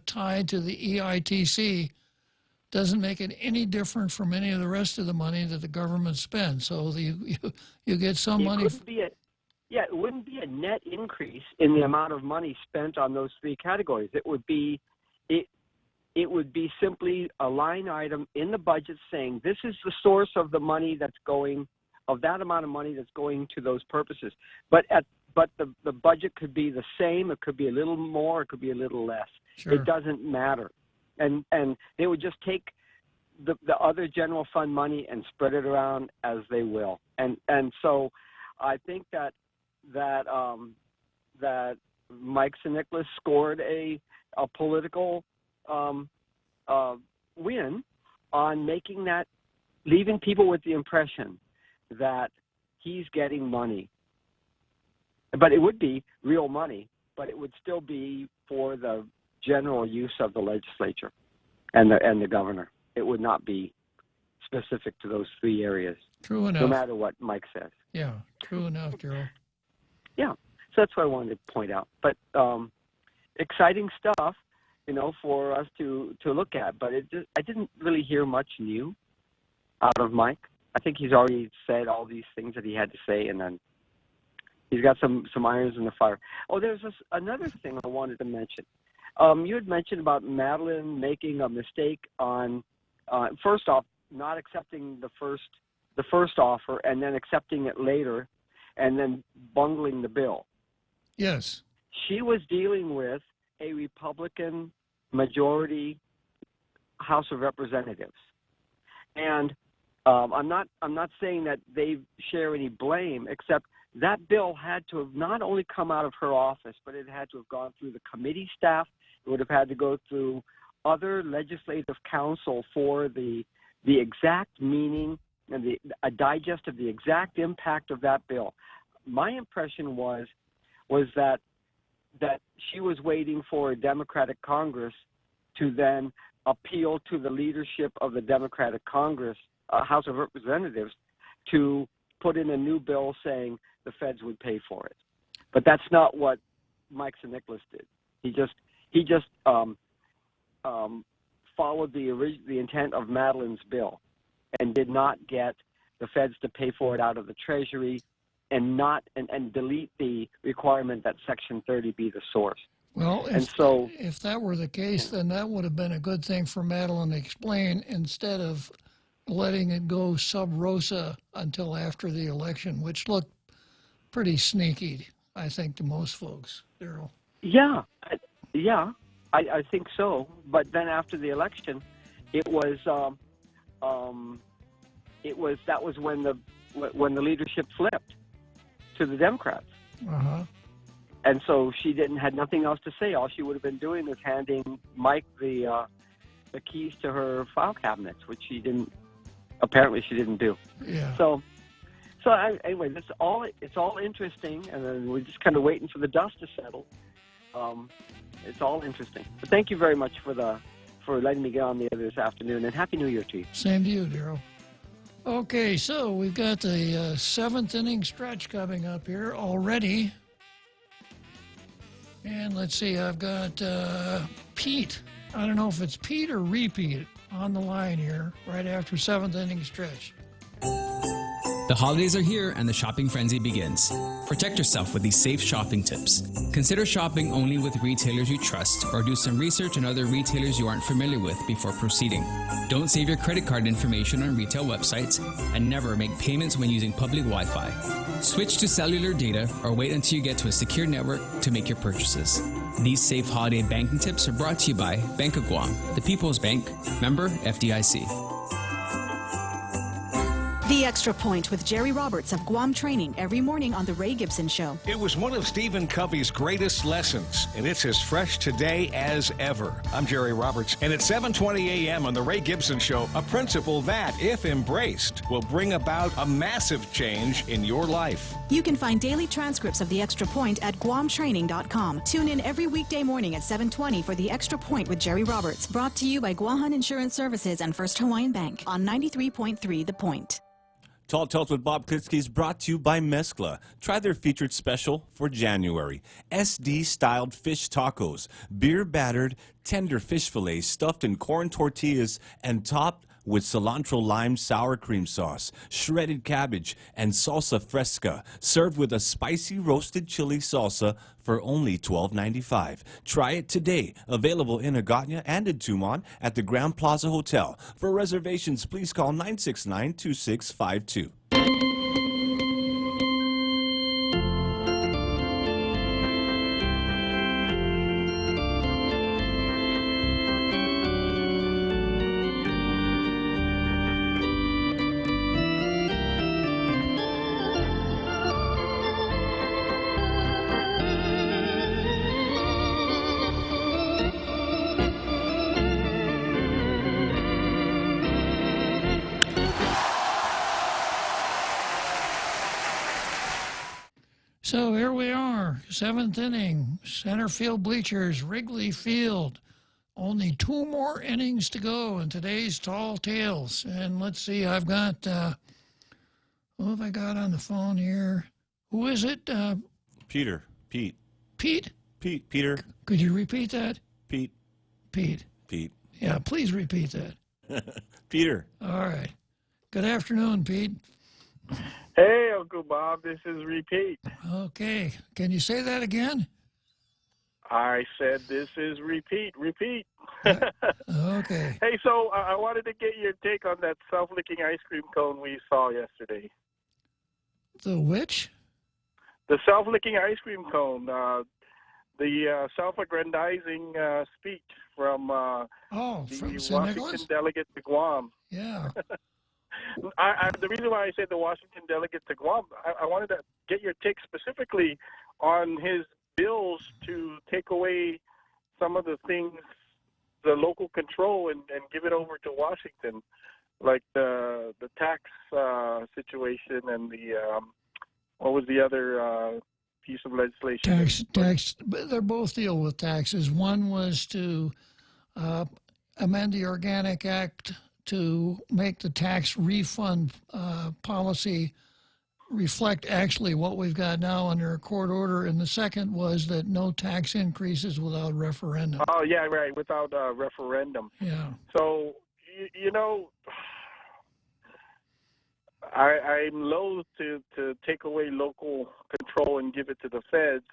tied to the EITC doesn't make it any different from any of the rest of the money that the government spends. So you get some money. It wouldn't be a net increase in the amount of money spent on those three categories. It would be simply a line item in the budget saying this is the source of the money that's going of that amount of money that's going to those purposes. But the budget could be the same. It could be a little more. It could be a little less. Sure. It doesn't matter. And they would just take the other general fund money and spread it around as they will. And so I think that Mike St. scored a political win on making that, leaving people with the impression that he's getting money. But it would be real money, but it would still be for the general use of the legislature and the governor. It would not be specific to those three areas. True enough. No matter what Mike says. Yeah, true enough, Gerald. Yeah, so that's what I wanted to point out. But exciting stuff, for us to look at. But I didn't really hear much new out of Mike. I think he's already said all these things that he had to say, and then he's got some irons in the fire. Oh, there's another thing I wanted to mention. You had mentioned about Madeline making a mistake on, first off, not accepting the first offer and then accepting it later and then bungling the bill. Yes. She was dealing with a Republican majority House of Representatives. And I'm not saying that they share any blame, except that bill had to have not only come out of her office, but it had to have gone through the committee staff. It would have had to go through other legislative counsel for the exact meaning and a digest of the exact impact of that bill. My impression was that she was waiting for a Democratic Congress to then appeal to the leadership of the Democratic Congress, House of Representatives, to put in a new bill saying the feds would pay for it. But that's not what Mike St. did. He just followed the intent of Madeline's bill and did not get the feds to pay for it out of the Treasury and delete the requirement that Section 30 be the source. Well, if that were the case, then that would have been a good thing for Madeline to explain instead of letting it go sub rosa until after the election, which looked pretty sneaky, I think, to most folks, Daryl. Yeah, I think so. But then after the election, that was when the leadership flipped to the Democrats. Uh-huh. And so she had nothing else to say. All she would have been doing is handing Mike the keys to her file cabinets, which she didn't do. Yeah. So anyway, it's all interesting, and then we're just kind of waiting for the dust to settle. It's all interesting. But thank you very much for letting me get on the air this afternoon, and Happy New Year to you. Same to you, Daryl. Okay, so we've got the seventh inning stretch coming up here already. And let's see, I've got Pete. I don't know if it's Pete or Repeat on the line here right after seventh inning stretch. The holidays are here and the shopping frenzy begins. Protect yourself with these safe shopping tips. Consider shopping only with retailers you trust or do some research on other retailers you aren't familiar with before proceeding. Don't save your credit card information on retail websites and never make payments when using public Wi-Fi. Switch to cellular data or wait until you get to a secure network to make your purchases. These safe holiday banking tips are brought to you by Bank of Guam, the People's Bank, member FDIC. The Extra Point with Jerry Roberts of Guam Training every morning on The Ray Gibson Show. It was one of Stephen Covey's greatest lessons, and it's as fresh today as ever. I'm Jerry Roberts, and at 7:20 a.m. on The Ray Gibson Show, a principle that, if embraced, will bring about a massive change in your life. You can find daily transcripts of The Extra Point at guamtraining.com. Tune in every weekday morning at 7:20 for The Extra Point with Jerry Roberts, brought to you by Guahan Insurance Services and First Hawaiian Bank on 93.3 The Point. Tall Tales with Bob Klitzkie is brought to you by Mezcla. Try their featured special for January. SD-styled fish tacos, beer-battered, tender fish fillets stuffed in corn tortillas and topped with cilantro lime sour cream sauce, shredded cabbage, and salsa fresca, served with a spicy roasted chili salsa for only $12.95. Try it today. Available in Agotna and in Tumon at the Grand Plaza Hotel. For reservations, please call 969-2652. So here we are, 7th inning, center field bleachers, Wrigley Field. Only 2 more innings to go in today's Tall Tales. And let's see, I've got, who have I got on the phone here? Who is it? Peter. Pete. Pete? Peter. Could you repeat that? Pete. Pete. Yeah, please repeat that. Peter. All right. Good afternoon, Pete. Hey, Uncle Bob, this is Repeat. Okay. Can you say that again? I said this is Repeat. Okay. Hey, so I wanted to get your take on that self-licking ice cream cone we saw yesterday. The which? The self-licking ice cream cone. The self-aggrandizing speech from the Washington delegate to Guam. Yeah. The reason why I said the Washington delegate to Guam, I wanted to get your take specifically on his bills to take away some of the things, the local control, and give it over to Washington, like the tax situation and the what was the other piece of legislation? Tax. They both deal with taxes. One was to amend the Organic Act to make the tax refund policy reflect actually what we've got now under a court order, and the second was that no tax increases without referendum. Oh, yeah, right, without a referendum. Yeah. So, you know, I'm loath to take away local control and give it to the feds,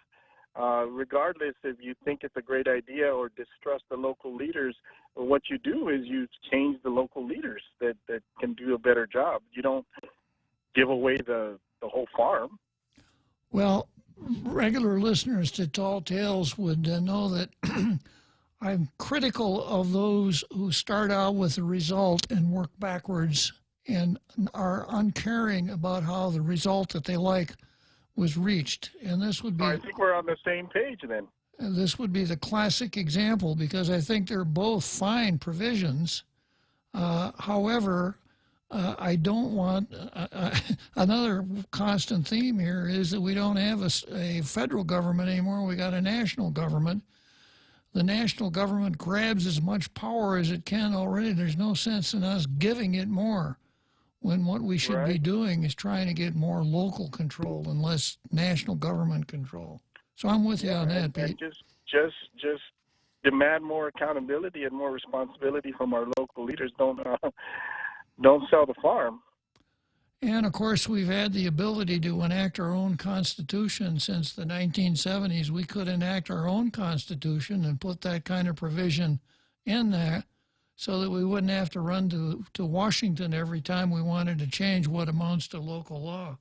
regardless if you think it's a great idea or distrust the local leaders. What you do is you change the local leaders that can do a better job. You don't give away the whole farm. Well, regular listeners to Tall Tales would know that I'm critical of those who start out with a result and work backwards and are uncaring about how the result that they like was reached. And this would be... I think we're on the same page then. This would be the classic example because I think they're both fine provisions. However, I don't want... another constant theme here is that we don't have a federal government anymore. We got a national government. The national government grabs as much power as it can already. There's no sense in us giving it more when what we should be doing is trying to get more local control and less national government control. So I'm with you on that, Pete. Just demand more accountability and more responsibility from our local leaders. Don't sell the farm. And, of course, we've had the ability to enact our own Constitution since the 1970s. We could enact our own Constitution and put that kind of provision in there so that we wouldn't have to run to Washington every time we wanted to change what amounts to local law.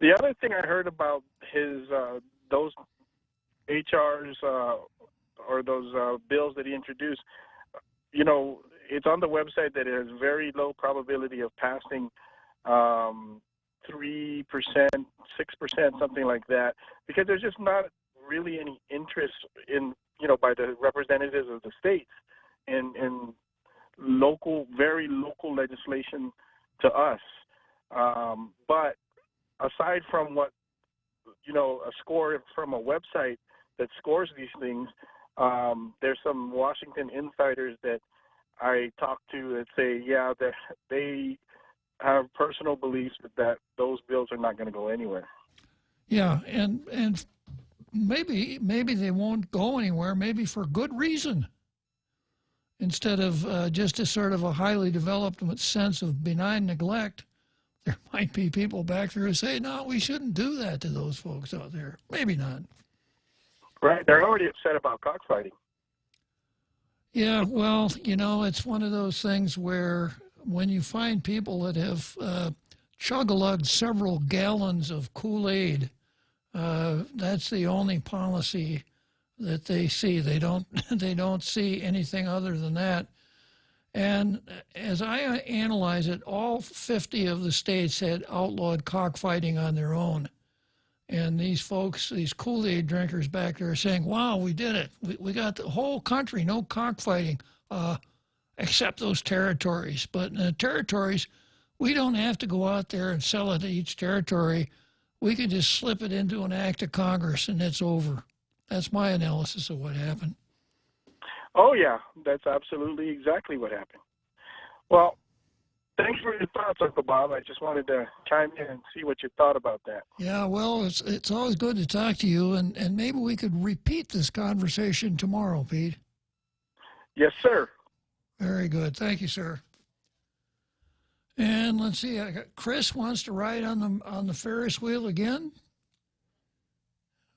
The other thing I heard about his those HRs or those bills that he introduced, you know, it's on the website that it has very low probability of passing, 3%, 6%, something like that, because there's just not really any interest in, you know, by the representatives of the states in local, very local legislation to us. But aside from what, you know, a score from a website that scores these things, there's some Washington insiders that I talk to that say, yeah, that they have personal beliefs that those bills are not going to go anywhere. Yeah, and maybe they won't go anywhere, maybe for good reason. Instead of just a sort of a highly developed sense of benign neglect, there might be people back there who say, no, we shouldn't do that to those folks out there. Maybe not. Right, they're already upset about cockfighting. Yeah, well, you know, it's one of those things where when you find people that have chug-a-lugged several gallons of Kool-Aid, that's the only policy that they see. They don't see anything other than that. And as I analyze it, all 50 of the states had outlawed cockfighting on their own. And these folks, these Kool-Aid drinkers back there are saying, wow, we did it. We got the whole country, no cockfighting, except those territories. But in the territories, we don't have to go out there and sell it to each territory we could just slip it into an act of Congress and it's over. That's my analysis of what happened. Oh, yeah, that's absolutely exactly what happened. Well, thanks for your thoughts, Uncle Bob. I just wanted to chime in and see what you thought about that. Yeah, well, it's always good to talk to you, and maybe we could repeat this conversation tomorrow, Pete. Yes, sir. Very good. Thank you, sir. And let's see, Chris wants to ride on the Ferris wheel again.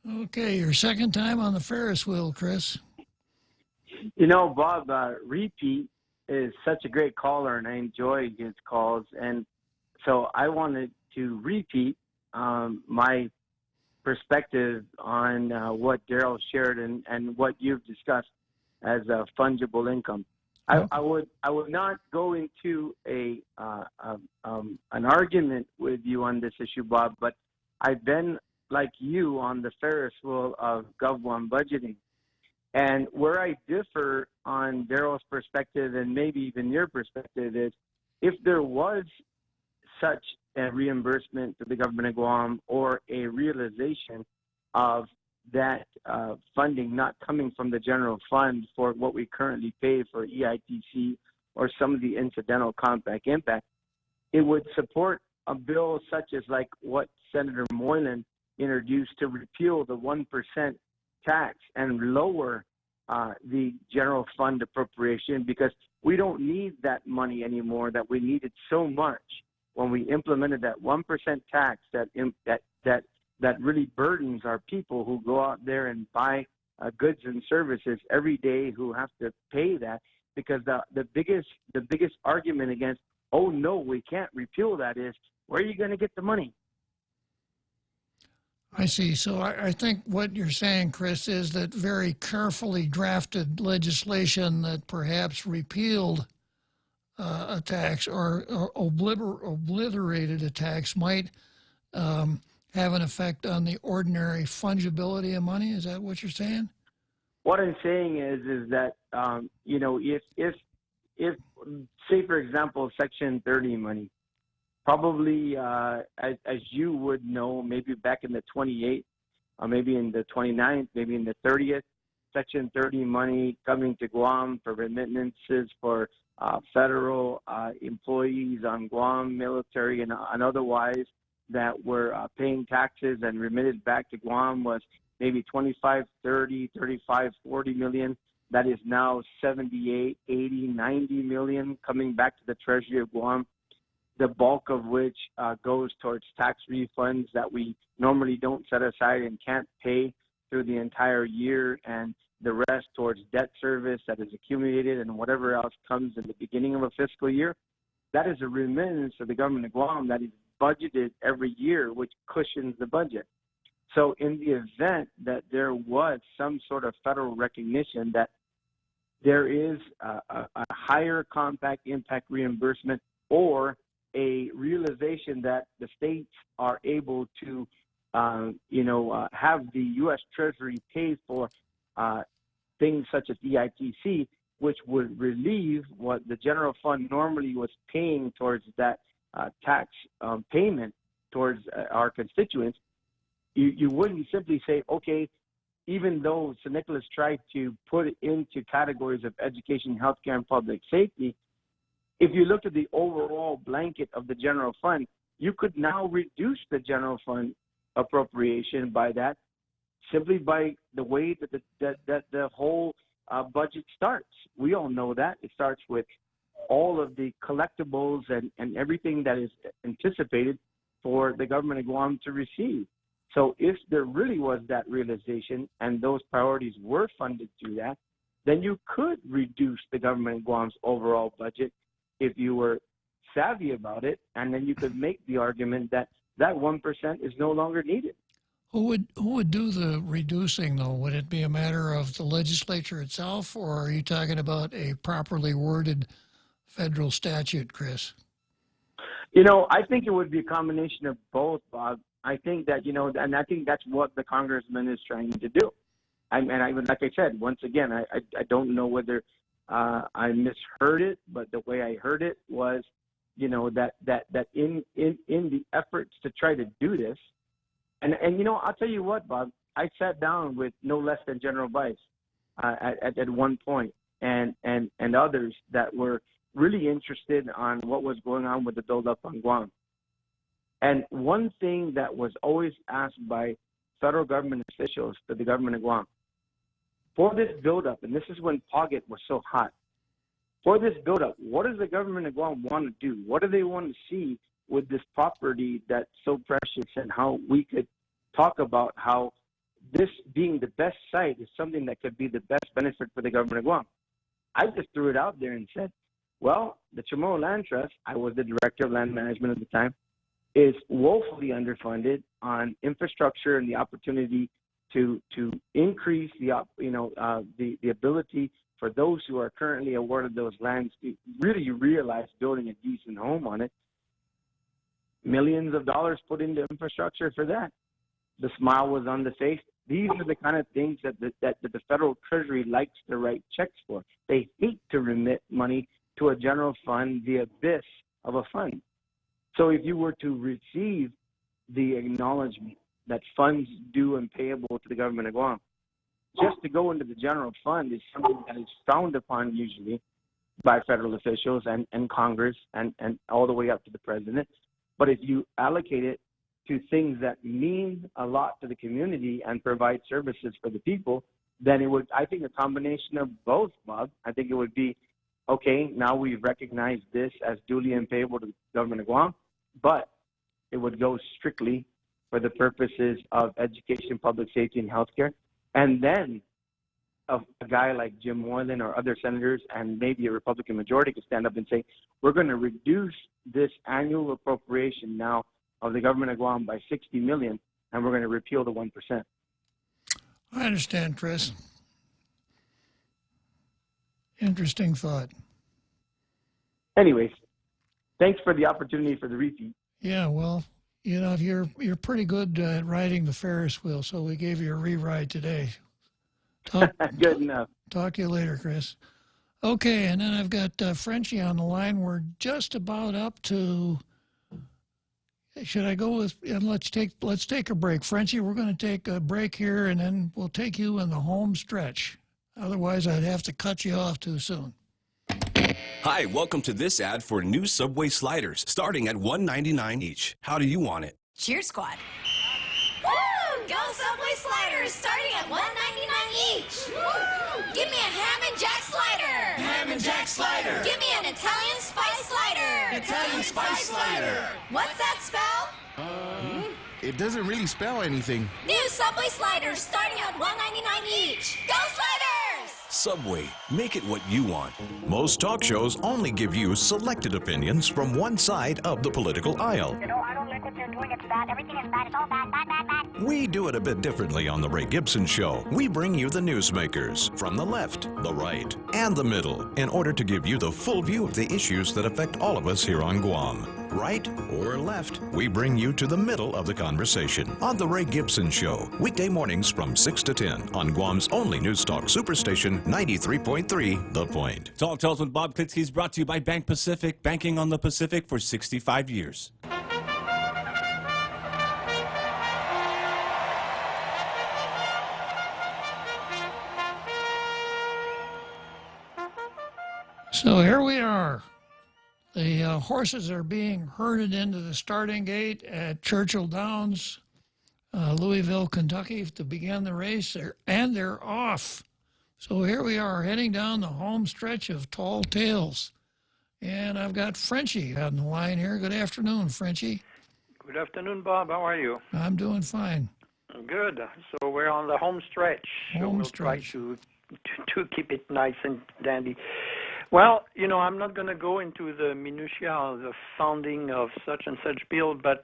Okay, your second time on the Ferris wheel, Chris. You know, Bob, Repeat is such a great caller, and I enjoy his calls. And so I wanted to repeat my perspective on what Daryl shared and what you've discussed as a fungible income. I would not go into an argument with you on this issue, Bob, but I've been like you on the Ferris wheel of Gov1 budgeting. And where I differ on Daryl's perspective and maybe even your perspective is if there was such a reimbursement to the government of Guam or a realization of that funding not coming from the general fund for what we currently pay for EITC or some of the incidental compact impact, it would support a bill such as like what Senator Moylan introduced to repeal the 1% tax and lower the general fund appropriation, because we don't need that money anymore that we needed so much when we implemented that 1% tax that really burdens our people who go out there and buy goods and services every day, who have to pay that, because the biggest argument against, oh no, we can't repeal that, is where are you going to get the money? I see. So I think what you're saying, Chris, is that very carefully drafted legislation that perhaps repealed a tax or obliterated a tax might have an effect on the ordinary fungibility of money. Is that what you're saying? What I'm saying is that you know, if say for example Section 30 money, probably as you would know, maybe back in the 28th, or maybe in the 29th, maybe in the 30th, Section 30 money coming to Guam for remittances for federal employees on Guam, military and otherwise, that were paying taxes and remitted back to Guam was maybe 25, 30, 35, 40 million. That is now 78, 80, 90 million coming back to the Treasury of Guam, the bulk of which goes towards tax refunds that we normally don't set aside and can't pay through the entire year, and the rest towards debt service that is accumulated and whatever else comes in the beginning of a fiscal year. That is a remittance to the government of Guam that is budgeted every year, which cushions the budget. So in the event that there was some sort of federal recognition that there is a higher compact impact reimbursement, or a realization that the states are able to, have the U.S. Treasury pay for things such as EITC, which would relieve what the general fund normally was paying towards that tax payment towards our constituents, you wouldn't simply say, okay, even though St. Nicholas tried to put it into categories of education, healthcare, and public safety, if you look at the overall blanket of the general fund, you could now reduce the general fund appropriation by that, simply by the way that the whole budget starts. We all know that. It starts with all of the collectibles and everything that is anticipated for the government of Guam to receive. So if there really was that realization and those priorities were funded through that, then you could reduce the government of Guam's overall budget if you were savvy about it, and then you could make the argument that that 1% is no longer needed. Who would do the reducing, though? Would it be a matter of the legislature itself, or are you talking about a properly worded federal statute, Chris? You know, I think it would be a combination of both, Bob. I think that, and I think that's what the congressman is trying to do. Like I said, once again, I don't know whether I misheard it, but the way I heard it was, that in the efforts to try to do this, And you know, I'll tell you what, Bob. I sat down with no less than General Vice at one point, and others that were really interested on what was going on with the buildup on Guam. And one thing that was always asked by federal government officials to the government of Guam, for this buildup, and this is when Paget was so hot, for this buildup, what does the government of Guam want to do? What do they want to see with this property that's so precious, and how we could talk about how this being the best site is something that could be the best benefit for the government of Guam? I just threw it out there and said, well, the Chamorro Land Trust, I was the director of land management at the time, is woefully underfunded on infrastructure and the opportunity to increase the ability for those who are currently awarded those lands to really realize building a decent home on it. Millions of dollars put into infrastructure for that. The smile was on the face. These are the kind of things that the federal treasury likes to write checks for. They hate to remit money to a general fund, the abyss of a fund. So if you were to receive the acknowledgement that funds due and payable to the government of Guam, just to go into the general fund is something that is frowned upon usually by federal officials and Congress and all the way up to the president. But if you allocate it to things that mean a lot to the community and provide services for the people, then it would, I think, a combination of both, Bob. I think it would be, okay, now we've recognized this as duly and payable to the government of Guam, but it would go strictly for the purposes of education, public safety, and healthcare. And then a guy like Jim Moylan or other senators and maybe a Republican majority could stand up and say, we're going to reduce this annual appropriation now of the government of Guam by $60 million, and we're going to repeal the 1%. I understand, Chris. Interesting thought. Anyways, thanks for the opportunity for the repeat. Yeah, well, you know, you're pretty good at riding the Ferris wheel, so we gave you a re-ride today. Good enough. Talk to you later, Chris. Okay, and then I've got Frenchie on the line. We're just about up to. Should I go with? And let's take a break, Frenchie. We're going to take a break here, and then we'll take you in the home stretch. Otherwise, I'd have to cut you off too soon. Hi, welcome to this ad for new Subway sliders, starting at $1.99 each. How do you want it? Cheer Squad. Woo! Go Subway sliders, starting at $1.99 each. Woo! Give me a ham and jack slider. Ham and jack slider. Give me an Italian spice slider. Italian spice slider. What's that spell? It doesn't really spell anything. New Subway sliders, starting at $1.99 each. Go sliders! Subway, make it what you want. Most talk shows only give you selected opinions from one side of the political aisle. You know, I don't like what they're doing. It's bad. Everything is bad. It's all bad, bad, bad, bad. We do it a bit differently on The Ray Gibson Show. We bring you the newsmakers from the left, the right, and the middle in order to give you the full view of the issues that affect all of us here on Guam. Right or left, we bring you to the middle of the conversation on The Ray Gibson Show. Weekday mornings from 6 to 10 on Guam's only news talk superstation, 93.3 The Point. Tall Tales with Bob Klitzkie is brought to you by Bank Pacific, banking on the Pacific for 65 years. So here we are. The horses are being herded into the starting gate at Churchill Downs, Louisville, Kentucky, to begin the race, and they're off. So here we are heading down the home stretch of Tall Tales. And I've got Frenchie on the line here. Good afternoon, Frenchie. Good afternoon, Bob. How are you? I'm doing fine. Good. So we're on the home stretch. So we'll try to keep it nice and dandy. Well, you know, I'm not going to go into the minutiae of the founding of such and such bill, but,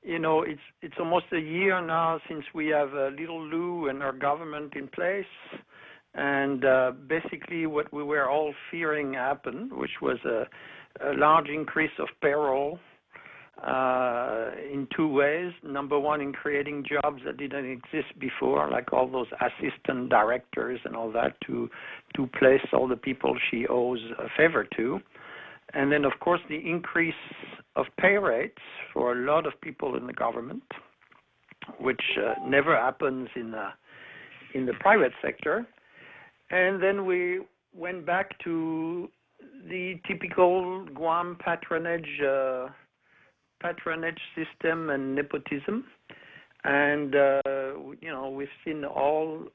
you know, it's almost a year now since we have Little Lou and our government in place. And basically what we were all fearing happened, which was a large increase of payroll in two ways. Number one, in creating jobs that didn't exist before, like all those assistant directors and all that, to place all the people she owes a favor to. And then, of course, the increase of pay rates for a lot of people in the government. which never happens in the private sector. And then we went back to the typical Guam patronage system and nepotism, and we've seen all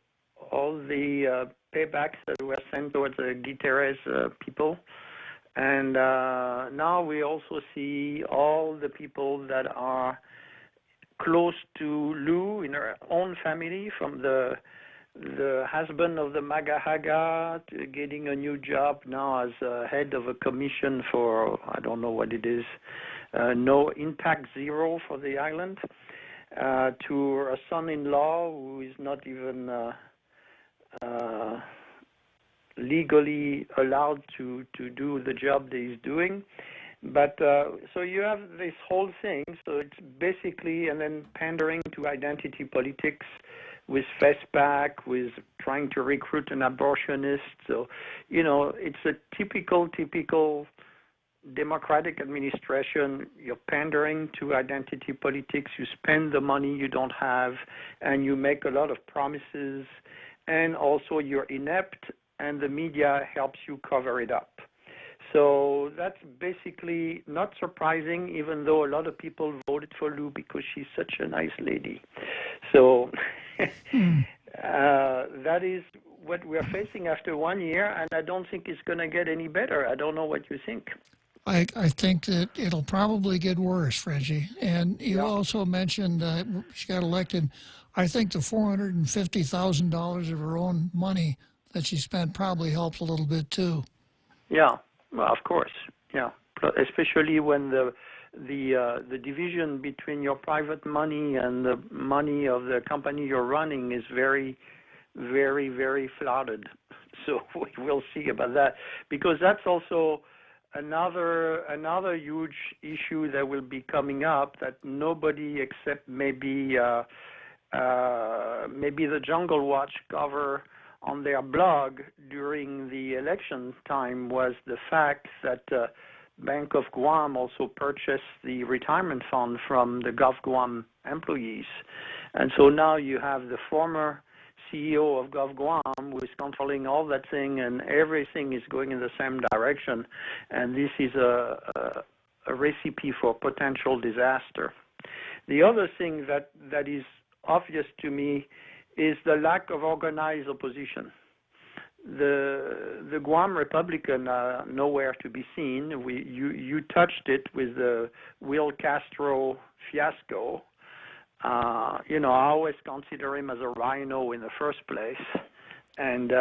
the paybacks that were sent towards the Guterres people, and now we also see all the people that are close to Lou in her own family, from the husband of the MAGA Haga to getting a new job now as head of a commission for, I don't know what it is, no impact zero for the island, to a son-in-law who is not even legally allowed to do the job that he's doing. But so you have this whole thing, so it's basically, and then pandering to identity politics with FESPAC, with trying to recruit an abortionist. So, it's a typical Democratic administration. You're pandering to identity politics. You spend the money you don't have, and you make a lot of promises, and also you're inept, and the media helps you cover it up. So that's basically not surprising, even though a lot of people voted for Lou because she's such a nice lady. So that is what we're facing after 1 year, and I don't think it's going to get any better. I don't know what you think. I think that it'll probably get worse, Frenchie. And you also mentioned she got elected. I think the $450,000 of her own money that she spent probably helps a little bit too. Yeah, well, of course. Yeah, especially when the division between your private money and the money of the company you're running is very, very, very flooded. So we'll see about that, because that's also another huge issue that will be coming up that nobody except maybe the Jungle Watch cover on their blog during the election time, was the fact that Bank of Guam also purchased the retirement fund from the Gov Guam employees. And so now you have the former CEO of Gov Guam who is controlling all that thing, and everything is going in the same direction. And this is a recipe for potential disaster. The other thing that is obvious to me is the lack of organized opposition. The Guam Republican are nowhere to be seen. You touched it with the Will Castro fiasco. I always consider him as a rhino in the first place, and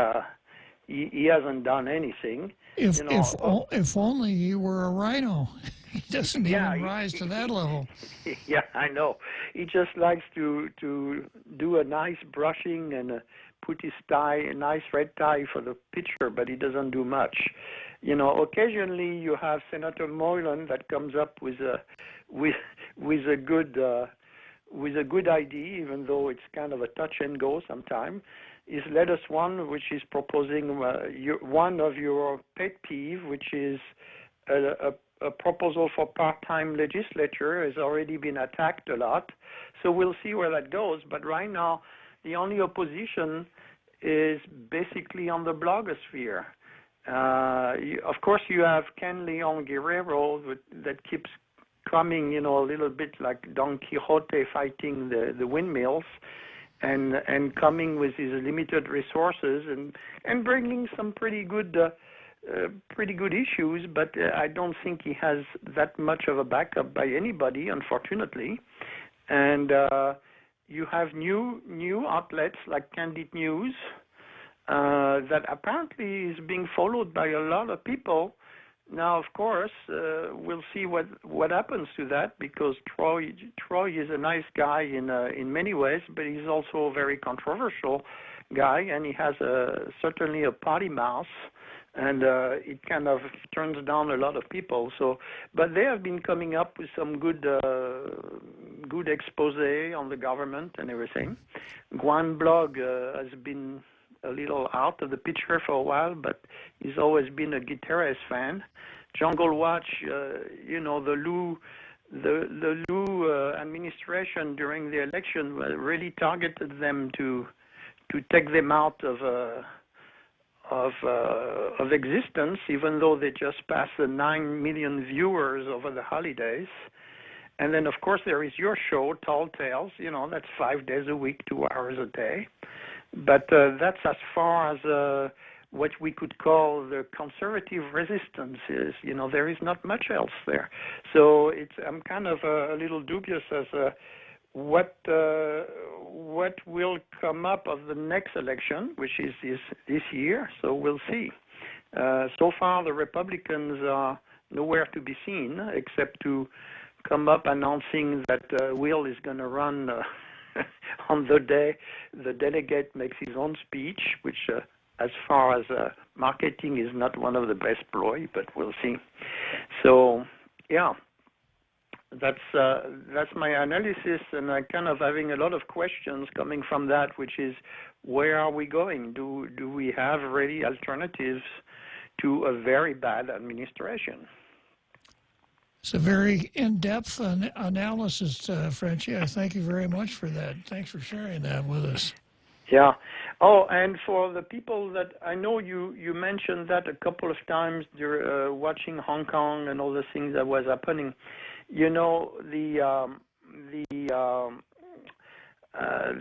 he hasn't done anything. If only he were a rhino. He doesn't even rise to that level. Yeah, I know. He just likes to do a nice brushing and put his tie, a nice red tie for the picture, but he doesn't do much. Occasionally you have Senator Moylan that comes up with a good idea, even though it's kind of a touch and go sometimes. Is latest one, which is proposing one of your pet peeve, which is a proposal for part-time legislature, has already been attacked a lot. So we'll see where that goes. But right now, the only opposition is basically on the blogosphere. Of course, you have Ken Leon Guerrero that keeps coming, a little bit like Don Quixote fighting the windmills, and coming with his limited resources and bringing some pretty good issues, but I don't think he has that much of a backup by anybody, unfortunately. And you have new outlets like Candid News that apparently is being followed by a lot of people. Now, of course, we'll see what happens to that, because Troy is a nice guy in many ways, but he's also a very controversial guy, and he has certainly a potty mouth, and it kind of turns down a lot of people. So, but they have been coming up with some good expose on the government and everything. Guam Blog has been a little out of the picture for a while, but he's always been a Guterres fan. Jungle Watch, the Lou new administration during the election really targeted them to take them out of existence, even though they just passed the 9 million viewers over the holidays. And then, of course, there is your show, Tall Tales. You know, that's 5 days a week, 2 hours a day. But that's as far as what we could call the conservative resistance is. You know, there is not much else there. So I'm kind of a little dubious as what will come up of the next election, which is this year. So we'll see. So far, the Republicans are nowhere to be seen except to come up announcing that Will is going to run on the day the delegate makes his own speech, which as far as marketing is not one of the best ploy, but we'll see. So, yeah, that's my analysis, and I'm kind of having a lot of questions coming from that, which is, where are we going? Do we have really alternatives to a very bad administration? It's a very in-depth analysis, Frenchie. I thank you very much for that. Thanks for sharing that with us. Yeah. Oh, and for the people that I know, you mentioned that a couple of times during watching Hong Kong and all the things that was happening. You know,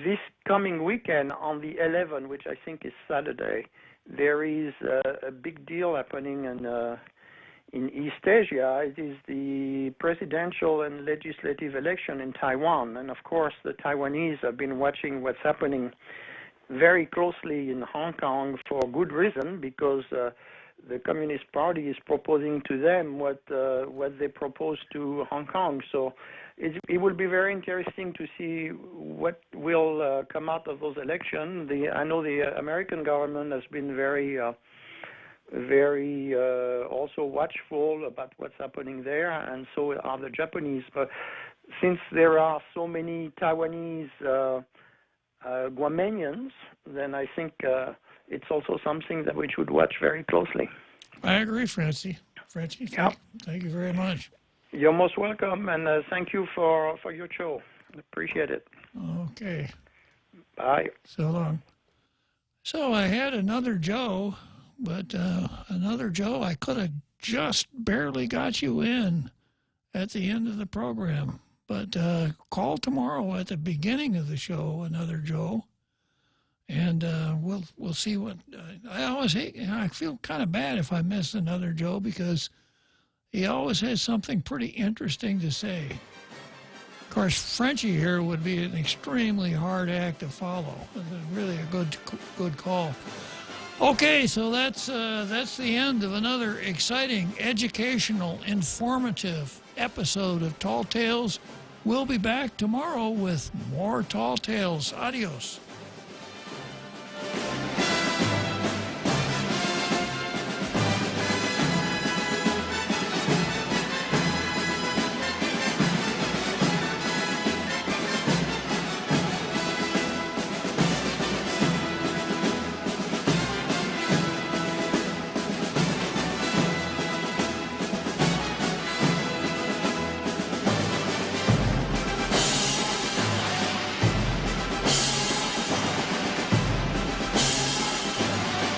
this coming weekend on the 11th, which I think is Saturday, there is a big deal happening in East Asia. It is the presidential and legislative election in Taiwan. And of course, the Taiwanese have been watching what's happening very closely in Hong Kong for good reason, because the Communist Party is proposing to them what they propose to Hong Kong. So it will be very interesting to see what will come out of those elections. I know the American government has been very also watchful about what's happening there, and so are the Japanese. But since there are so many Taiwanese Guamanians, then I think it's also something that we should watch very closely. I agree, Francie. Thank you very much. You're most welcome, and thank you for your show. Appreciate it. Okay. Bye. So long. So I had another Joe, but another Joe, I could have just barely got you in at the end of the program. But call tomorrow at the beginning of the show, another Joe, and we'll see what. I always hate. I feel kind of bad if I miss another Joe, because he always has something pretty interesting to say. Of course, Frenchie here would be an extremely hard act to follow. Really a good call. Okay, so that's the end of another exciting, educational, informative episode of Tall Tales. We'll be back tomorrow with more Tall Tales. Adios.